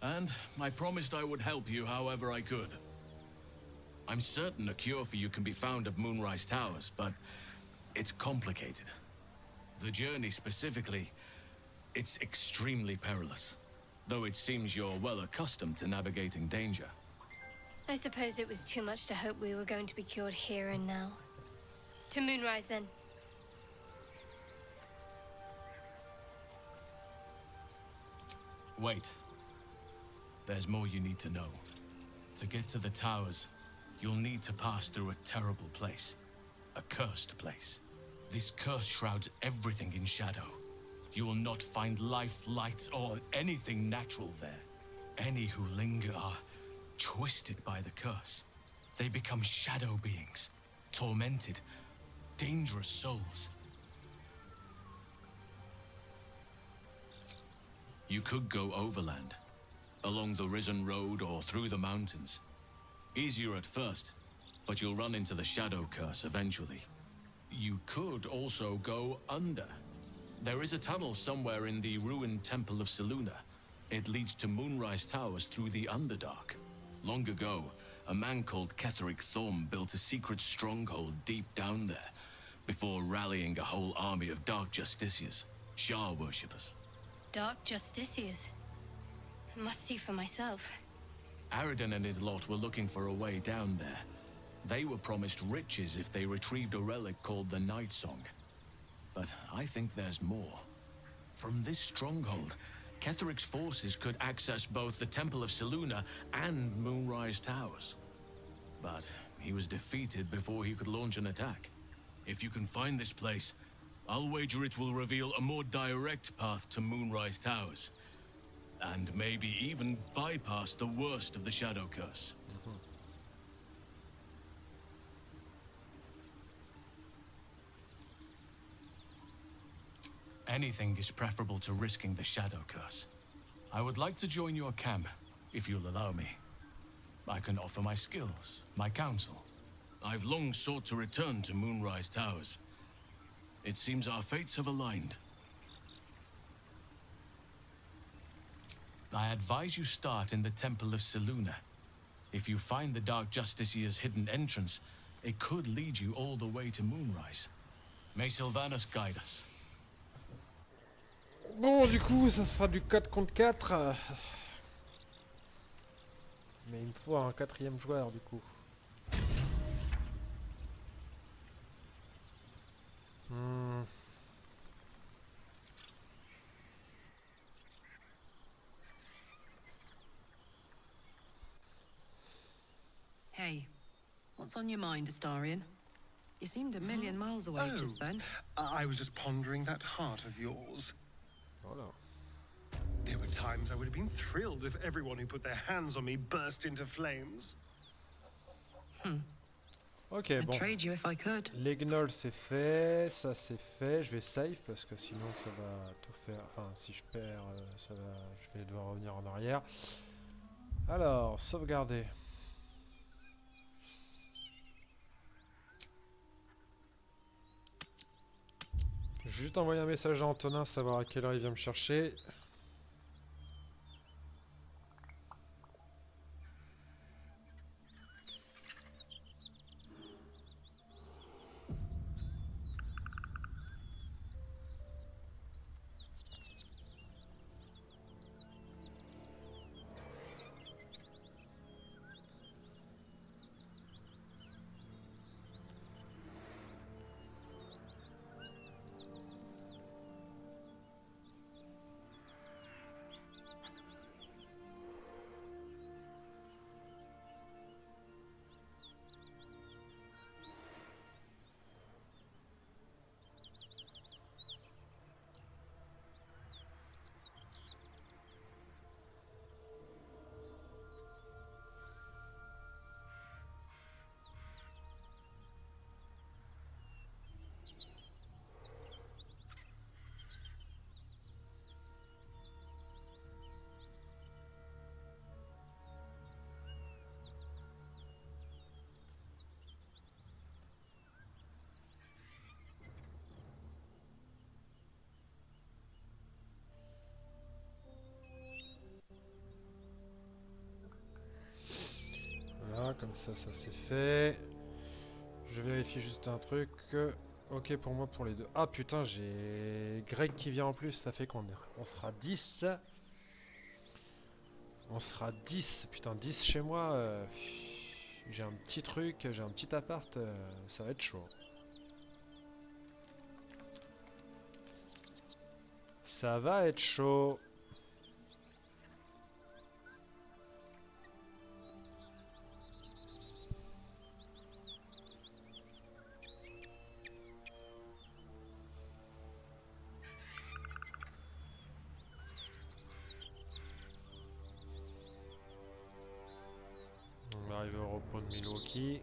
and I promised I would help you however I could. I'm certain a cure for you can be found at Moonrise Towers, but it's complicated. The journey specifically, it's extremely perilous. Though it seems you're well accustomed to navigating danger. I suppose it was too much to hope we were going to be cured here and now. To Moonrise, then. Wait. There's more you need to know. To get to the towers, you'll need to pass through a terrible place. A cursed place. This curse shrouds everything in shadow. You will not find life, light, or anything natural there. Any who linger are twisted by the curse. They become shadow beings, tormented, dangerous souls. You could go overland, along the Risen Road or through the mountains. Easier at first, but you'll run into the shadow curse eventually. You could also go under. There is a tunnel somewhere in the ruined Temple of Selûne. It leads to Moonrise Towers through the Underdark. Long ago, a man called Ketheric Thorm built a secret stronghold deep down there, before rallying a whole army of Dark Justiciars, Shah worshippers. Dark Justiciars. Must see for myself. Aradin and his lot were looking for a way down there. They were promised riches if they retrieved a relic called the Night Song. But I think there's more. From this stronghold, Ketheric's forces could access both the Temple of Selûne and Moonrise Towers. But he was defeated before he could launch an attack. If you can find this place, I'll wager it will reveal a more direct path to Moonrise Towers. And maybe even bypass the worst of the Shadow Curse. Anything is preferable to risking the Shadow Curse. I would like to join your camp, if you'll allow me. I can offer my skills, my counsel. I've long sought to return to Moonrise Towers. It seems our fates have aligned. I advise you start in the Temple of Selûne. If you find the Dark Justiciar's hidden entrance, it could lead you all the way to Moonrise. May Sylvanas guide us. Bon, du coup, ça sera du 4 contre 4. Mais il me faut un 4e joueur, du coup. Hey, what's on your mind, Astarion? You seemed a million miles away just then. I was just pondering that heart of yours. Oh no. There were times I would have been thrilled if everyone who put their hands on me burst into flames. Ok, I'd bon. trade you if I could. Les gnolls c'est fait, ça c'est fait. Je vais save parce que sinon ça va tout faire. Enfin, si je perds, je vais devoir revenir en arrière. Alors, sauvegarder. Juste envoyer un message à Antonin, savoir à quelle heure il vient me chercher. Voilà, comme ça c'est fait. Je vérifie juste un truc. Ok pour moi pour les deux. Ah putain, j'ai Greg qui vient en plus, ça fait qu'on sera 10. On sera 10, putain 10 chez moi. J'ai un petit truc, j'ai un petit appart, ça va être chaud. Ça va être chaud. On va arriver au repos de Milwaukee.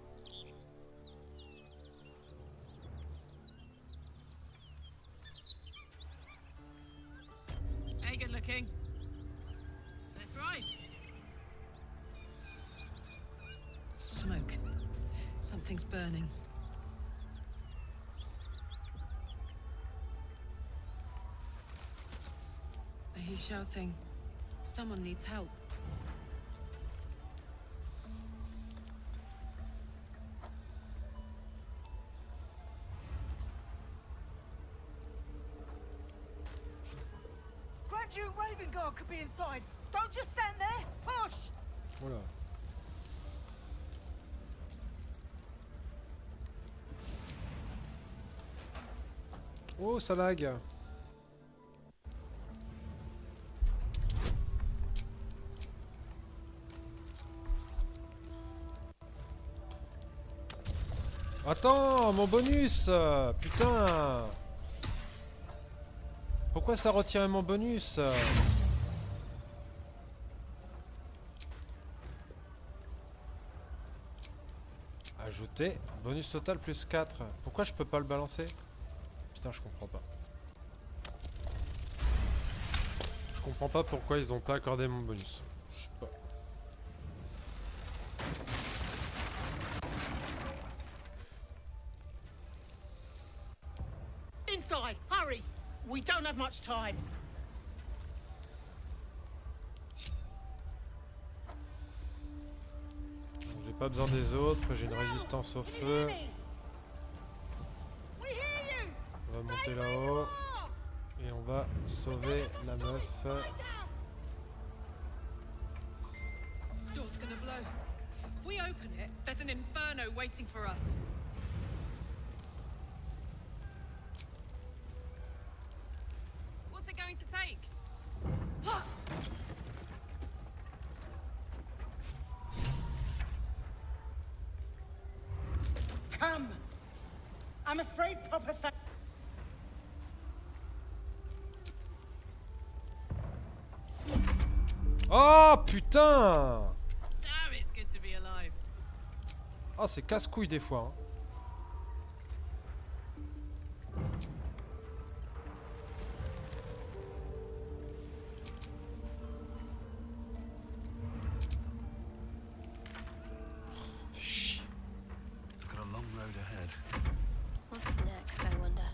Hey, good looking. Let's ride. Smoke. Something's burning. shouting. Someone needs help. Grand Duke Ravengard could be inside. Don't just stand there. Push! Oula. Oh, ça lag. Attends, mon bonus! Putain! Pourquoi ça retirait mon bonus? Ajouter. Bonus total plus 4. Pourquoi je peux pas le balancer? Putain, je comprends pas. Je comprends pas pourquoi ils ont pas accordé mon bonus. Je sais pas. Inside, hurry! We don't have much time. J'ai pas besoin des autres, j'ai une résistance au feu. On va monter là-haut. Et on va sauver la meuf. Door's gonna blow. If we open it, there's an inferno waiting for us. What's it going to take? Come! I'm afraid Papa Oh putain! Damn, it's good to be alive. Oh, c'est casse-couille des fois. Hein. Fais chier. We've got a long road ahead. What's next, I wonder?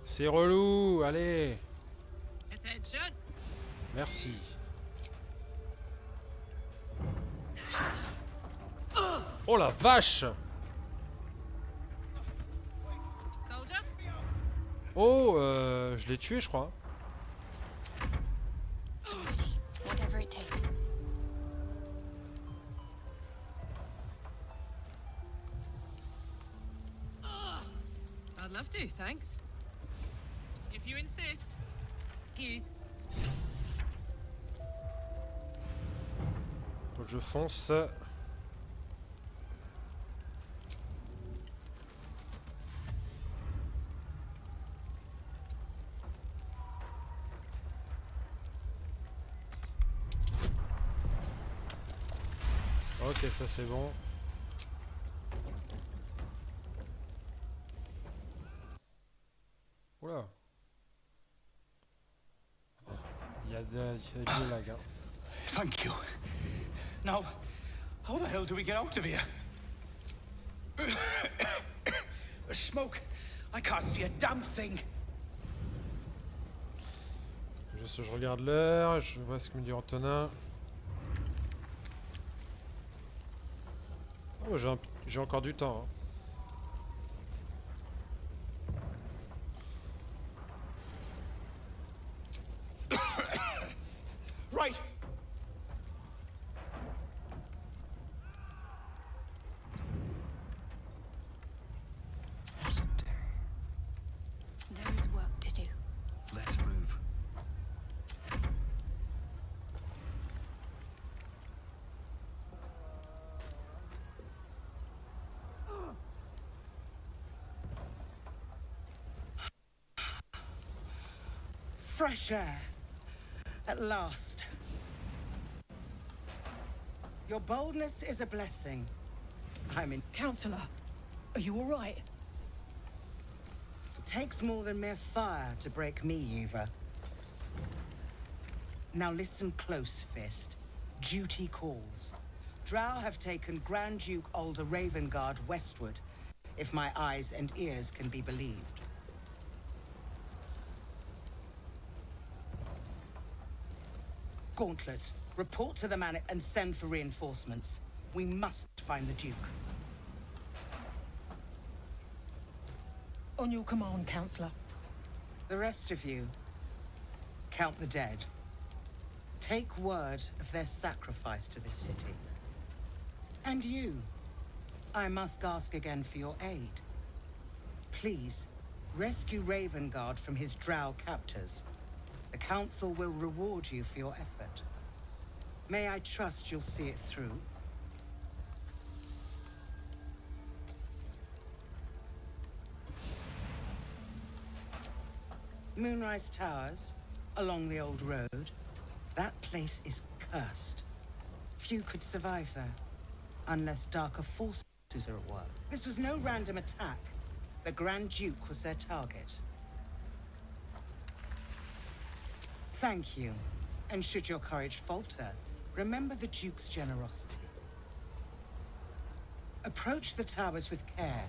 C'est relou, allez. Attention. Merci. Oh la vache! Soldier? Oh, je l'ai tué, je crois. Whatever it takes. I'd love to, thanks. If you insist. Excuse. Je fonce. Ok, ça c'est bon. Oula. Il y a du lag. Hein. Thank you. Now, how the hell do we get out of here? The smoke. I can't see a damn thing. Juste, je regarde l'heure, je vois ce que me dit Antonin. Oh, j'ai encore du temps. Hein. Right. There is work to do. Let's move. Fresh air. At last. Your boldness is a blessing. I'm in. Counselor, are you all right? It takes more than mere fire to break me, Yuva. Now listen close, Fist. Duty calls. Drow have taken Grand Duke Alder Ravengard westward, if my eyes and ears can be believed. Gauntlet, report to the man and send for reinforcements. We must find the Duke. On your command, Counselor. The rest of you, count the dead. Take word of their sacrifice to this city. And you, I must ask again for your aid. Please, rescue Ravengard from his drow captors. The Council will reward you for your effort. May I trust you'll see it through? Moonrise Towers, along the old road. That place is cursed. Few could survive there, unless darker forces are at work. This was no random attack. The Grand Duke was their target. Thank you. And should your courage falter, remember the Duke's generosity. Approach the towers with care.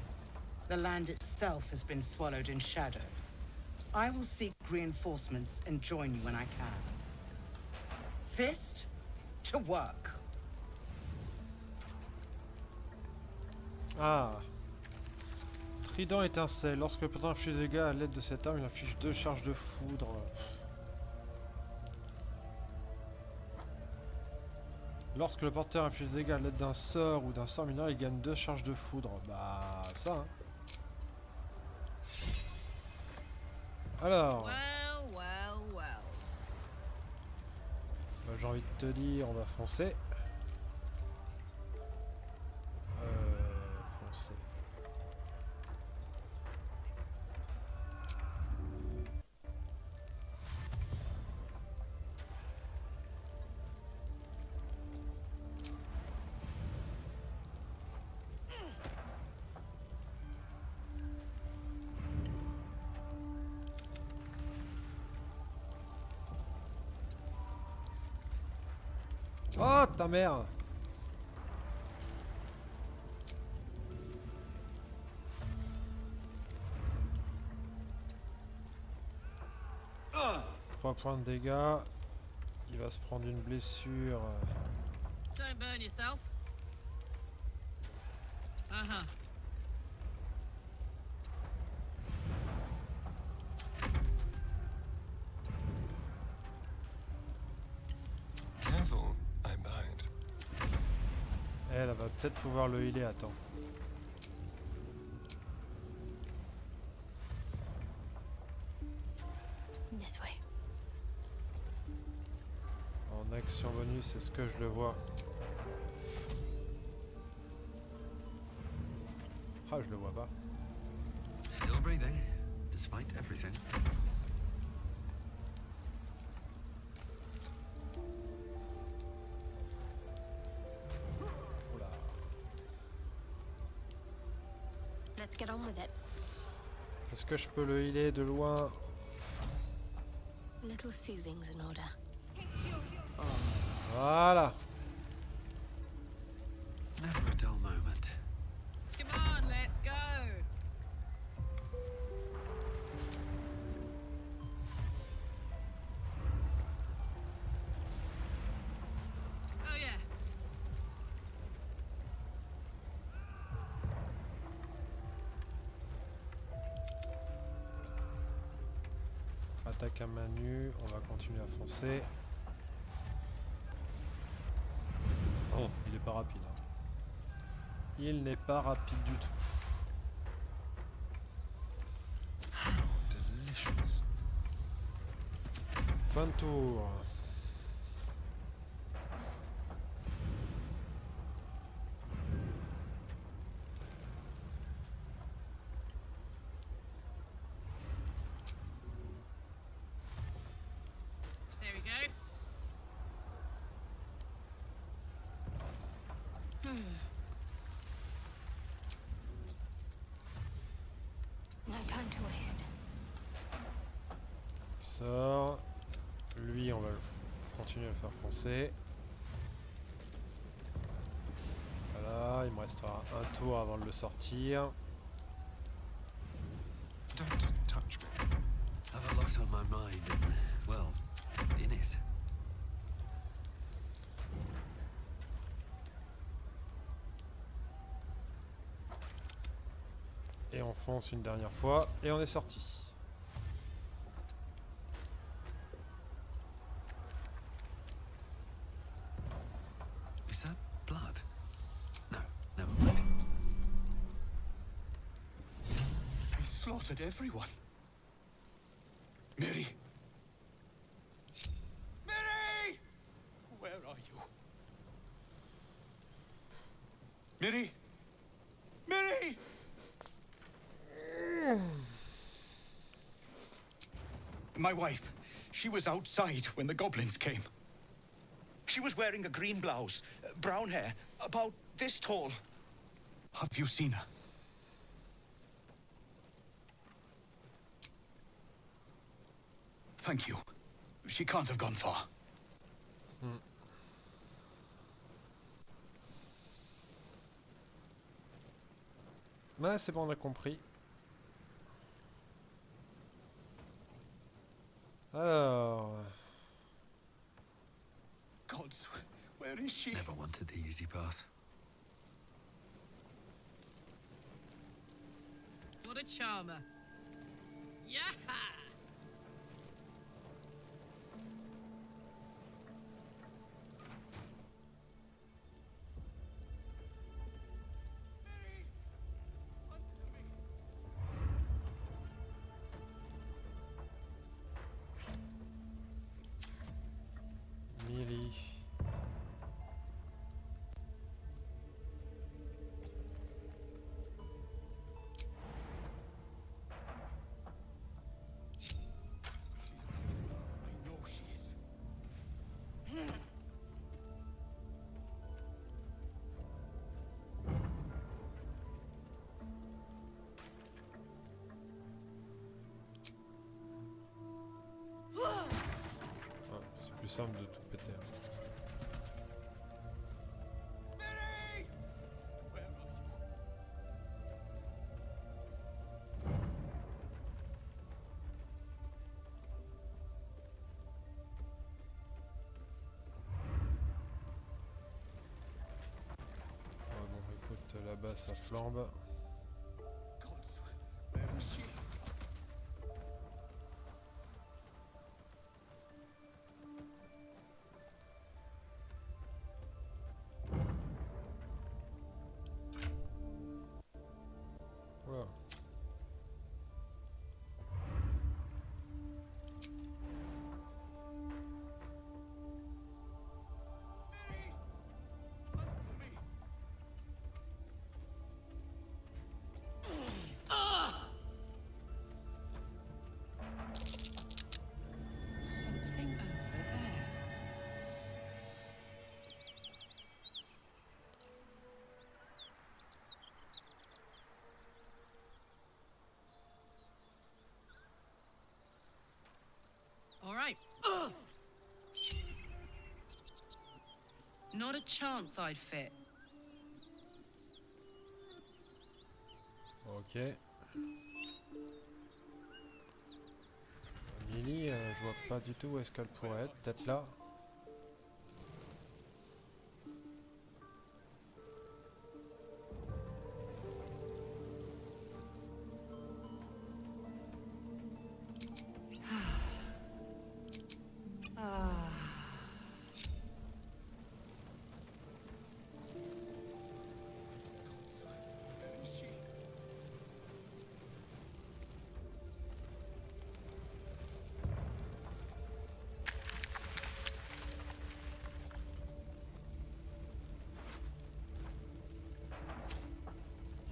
The land itself has been swallowed in shadow. I will seek reinforcements and join you when I can. Fist, to work. Ah. Trident étincelle. Lorsque le porteur inflige des dégâts à l'aide de cette arme, il inflige 2 charges de foudre. Lorsque le porteur inflige des dégâts à l'aide d'un sort ou d'un sort mineur, il gagne 2 charges de foudre. Bah, ça, hein. Alors. Bah, j'ai envie de te dire, on va foncer. Foncer. Oh ta mère! Trois points de dégâts. Il va se prendre une blessure. Don't burn yourself. Uh-huh. Careful, I'm behind. Elle va peut-être pouvoir le healer, attends. This way. En action bonus, est-ce que je le vois? Ah, je le vois pas. Still breathing, despite everything. Oula. Let's get on with it. Est-ce que je peux le healer de loin? Little soothing's in order. Voilà. Never a dull moment. Come on, let's go. Oh yeah. Attaque à main nue, on va continuer à foncer. Oh, il est pas rapide. Hein. Il n'est pas rapide du tout. Delicious. Fin de tour. There we go. No time to waste. Il sort. Lui, on va continuer à le faire foncer. Voilà, il me restera un tour avant de le sortir. Don't touch me. Have a lot on my mind and, well, in it. On fonce une dernière fois et on est sorti. Is that blood? No, never mind. They slaughtered everyone. Mary! Mary! Where are you? Mary! Mary! My wife, she was outside when the goblins came. She was wearing a green blouse, brown hair, about this tall. Have you seen her? Thank you. She can't have gone far. Ouais, c'est bon, on a compris. Alors... Gods, where is she? Never wanted the easy path. What a charmer. Yeah! Miri. C'est plus simple de tout péter. Bon, écoute, là-bas ça flambe. Voilà. Something over there. All right. Not a chance I'd fit. Ok. Lily, je vois pas du tout où est-ce qu'elle pourrait être. Peut-être là.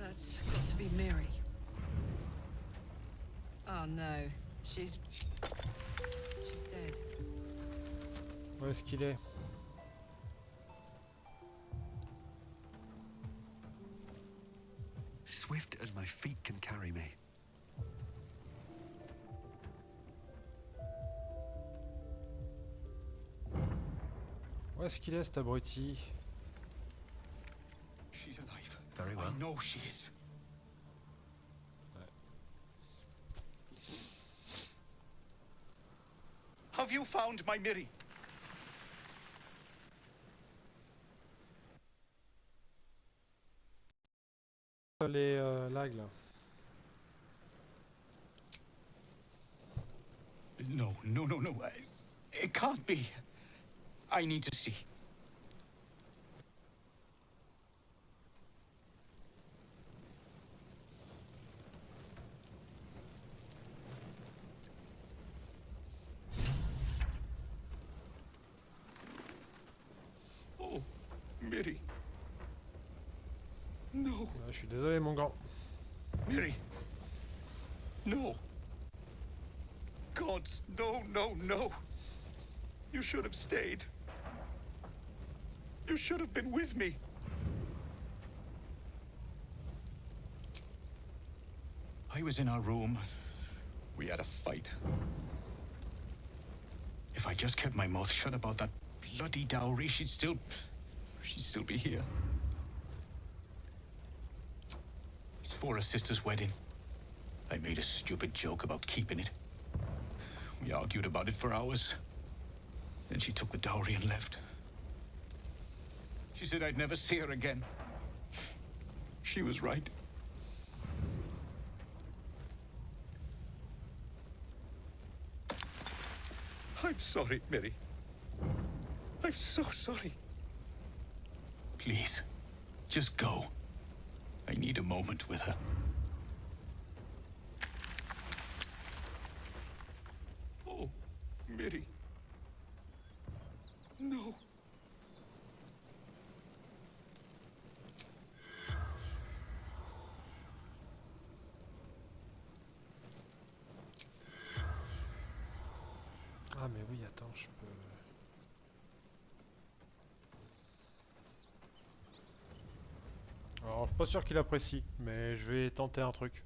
That's got to be Miri. Oh no, she's dead. Où est-ce qu'il est? Swift as my feet can carry me. Où est-ce qu'il est cet abruti? She's alive. Very well. I know she is. Have you found my Miri? Les lags là. No. It can't be. I need to see. Oh, Miri. No. Je suis désolé, mon grand. Miri. No. Gods, no. You should have stayed. You should have been with me. I was in our room. We had a fight. If I just kept my mouth shut about that bloody dowry, she'd still be here. It's for her sister's wedding. I made a stupid joke about keeping it. We argued about it for hours. Then she took the dowry and left. She said I'd never see her again. She was right. I'm sorry, Miri. I'm so sorry. Please, just go. I need a moment with her. Oh, Miri. No. Ah mais oui, attends, je peux... Alors, je suis pas sûr qu'il apprécie, mais je vais tenter un truc.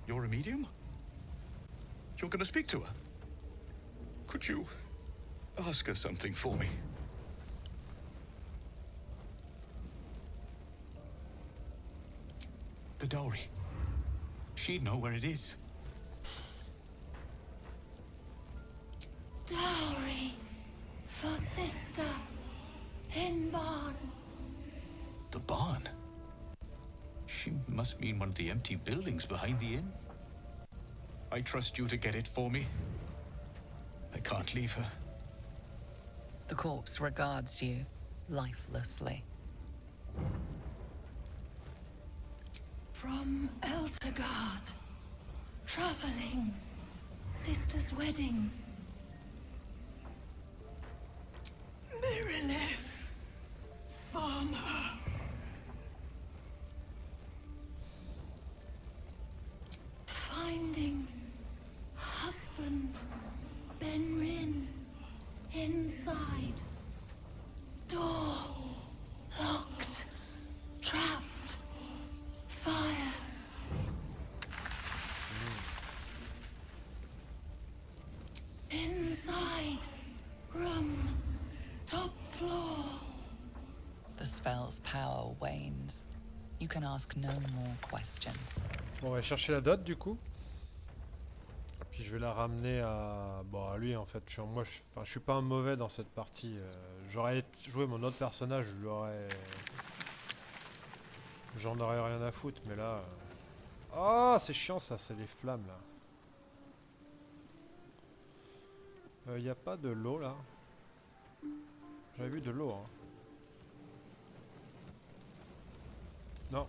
You're a medium? You're gonna speak to her? Could you ask her something for me? The dowry. She'd know where it is. Dowry for sister in barn. The barn? She must mean one of the empty buildings behind the inn. I trust you to get it for me. I can't leave her. The corpse regards you lifelessly. From Eltergard. Traveling. Sister's wedding. Mirilith. Farmer. Finding husband Benrin inside. Door locked. Trapped. Fire. Inside. Room. Top floor. The spell's power wanes. You can ask no more questions. Bon, on va chercher la dot du coup. Puis je vais la ramener à... Bon, à lui en fait. Moi, je suis pas un mauvais dans cette partie. J'aurais joué mon autre personnage, j'en aurais rien à foutre, mais là... Oh, c'est chiant ça, c'est les flammes là. Y a pas de l'eau là? J'avais vu de l'eau, hein. Non.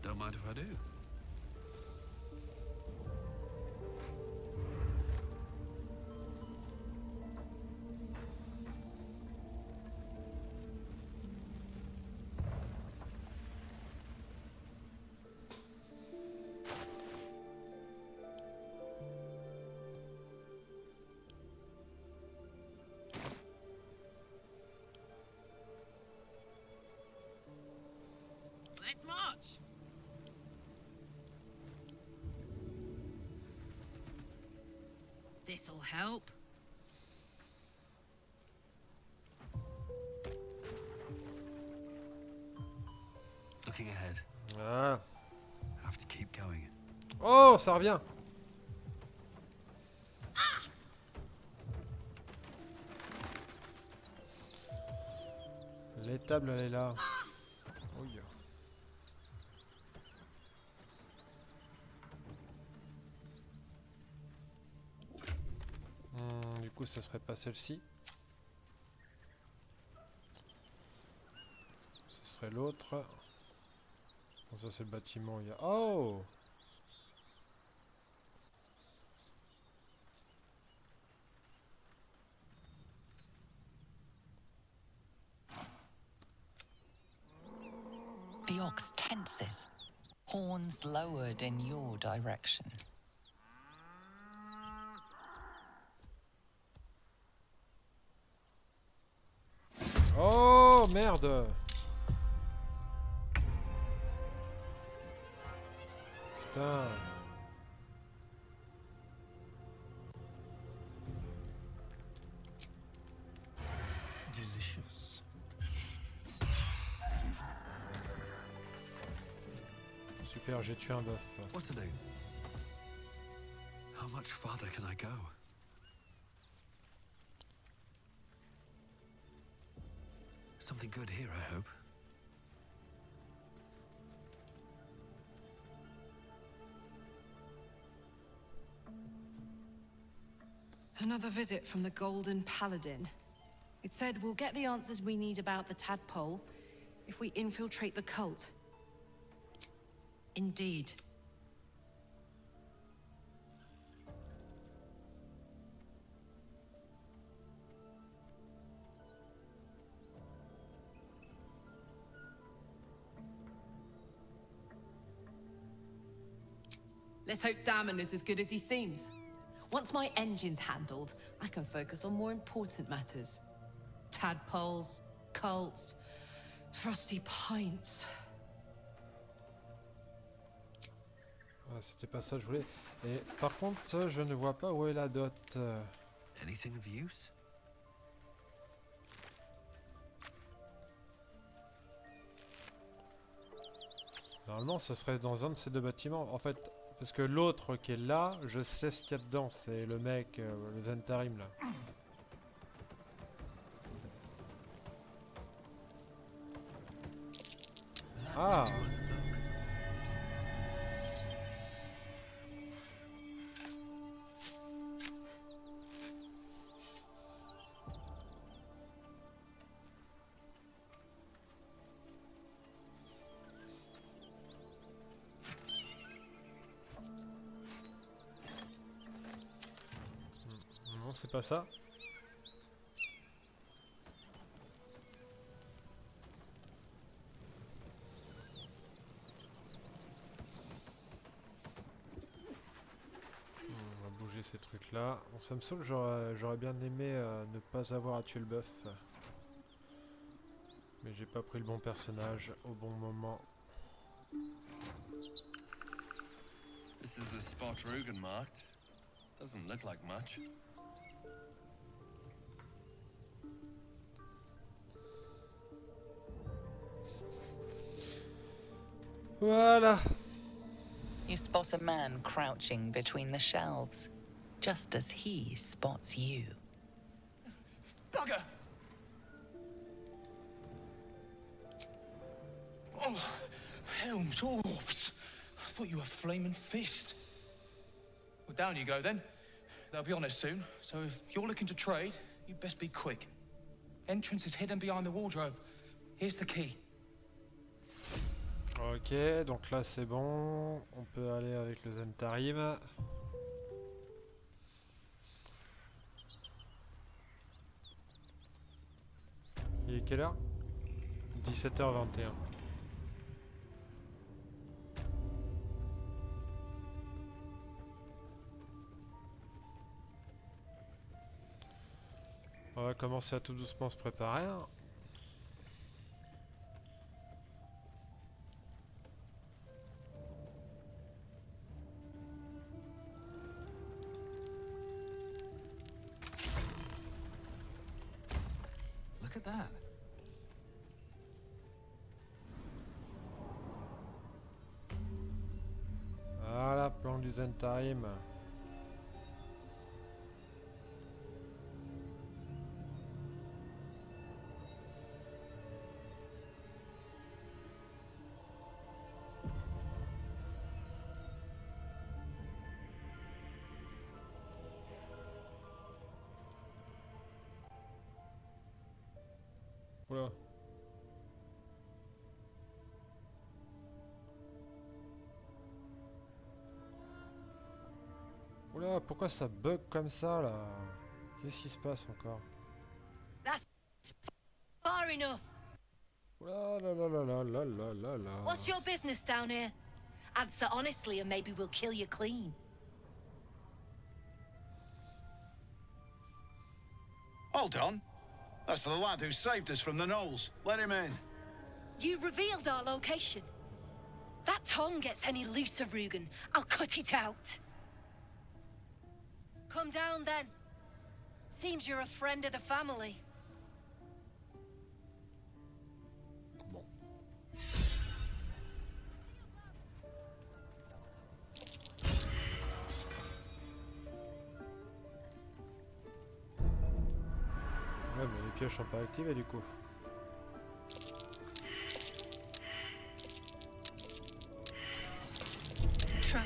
Don't mind if I do. Let's march. This'll help. Looking ahead. Voilà. Have to keep going. Oh, ça revient. L'étable, elle est là. Oh, yeah. Du coup, ça serait pas celle-ci. Ce serait l'autre. Bon, ça, c'est le bâtiment. Il y a... Oh! The ox tenses, horns lowered in your direction. Oh, merde! Putain. Delicious. Super, j'ai tué un bœuf. What to do? How much farther can I go? Something good here, I hope. Another visit from the Golden Paladin. It said we'll get the answers we need about the tadpole if we infiltrate the cult. Indeed. Let's hope Damon is as good as he seems. Once my engine's handled, I can focus on more important matters. Tadpoles, cults, frosty pints. Ah, c'était pas ça que je voulais. Et par contre, je ne vois pas où est la dot. Anything of use? Normalement, ça serait dans un de ces deux bâtiments. En fait, parce que l'autre qui est là, je sais ce qu'il y a dedans. C'est le mec, le Zentarim là. Ah! Non, c'est pas ça. On va bouger ces trucs là. Bon, ça me saoule, j'aurais bien aimé ne pas avoir à tuer le bœuf. Mais j'ai pas pris le bon personnage au bon moment. This is the spot Rugen marked. Doesn't look like much. Voilà. You spot a man crouching between the shelves, just as he spots you. Bugger! Oh, Helm's Orbs. I thought you were Flaming Fist. Well, down you go then. They'll be on us soon, so if you're looking to trade, you'd best be quick. Entrance is hidden behind the wardrobe. Here's the key. Ok, donc là c'est bon. On peut aller avec le Zentarim. Il est quelle heure? 17h21. On va commencer à tout doucement se préparer. that? Voilà, plan du Zentime. Oula. Oula, pourquoi ça bug comme ça là? Qu'est-ce qui se passe encore? That's far enough. Oula la la la la la la la la. What's your business down here? Answer honestly and maybe we'll kill you clean. Hold on. That's the lad who saved us from the Knolls. Let him in. You revealed our location. That tongue gets any looser, Rugen, I'll cut it out. Come down then. Seems you're a friend of the family. Ouais, mais les pioches sont pas activées du coup. Trap.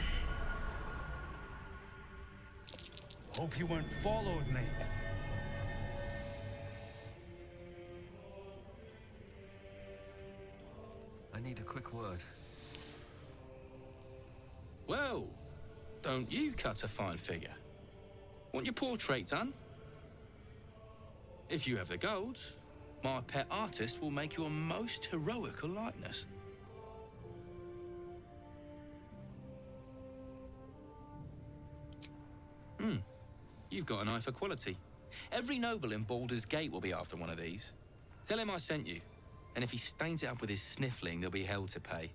Hope you weren't followed, mate. I need a quick word. Well, don't you cut a fine figure? Want your portrait done? If you have the gold, my pet artist will make you a most heroical likeness. You've got an eye for quality. Every noble in Baldur's Gate will be after one of these. Tell him I sent you, and if he stains it up with his sniffling, there'll be hell to pay.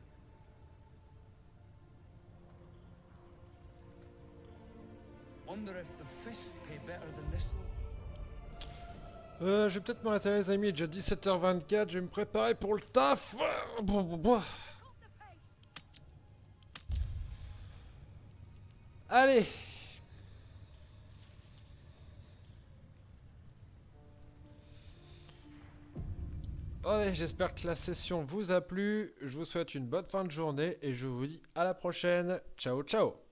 Wonder if the fists pay better than this. Je vais peut-être m'arrêter les amis, il est déjà 17h24, je vais me préparer pour le taf. Allez. Allez, j'espère que la session vous a plu, je vous souhaite une bonne fin de journée et je vous dis à la prochaine. Ciao ciao.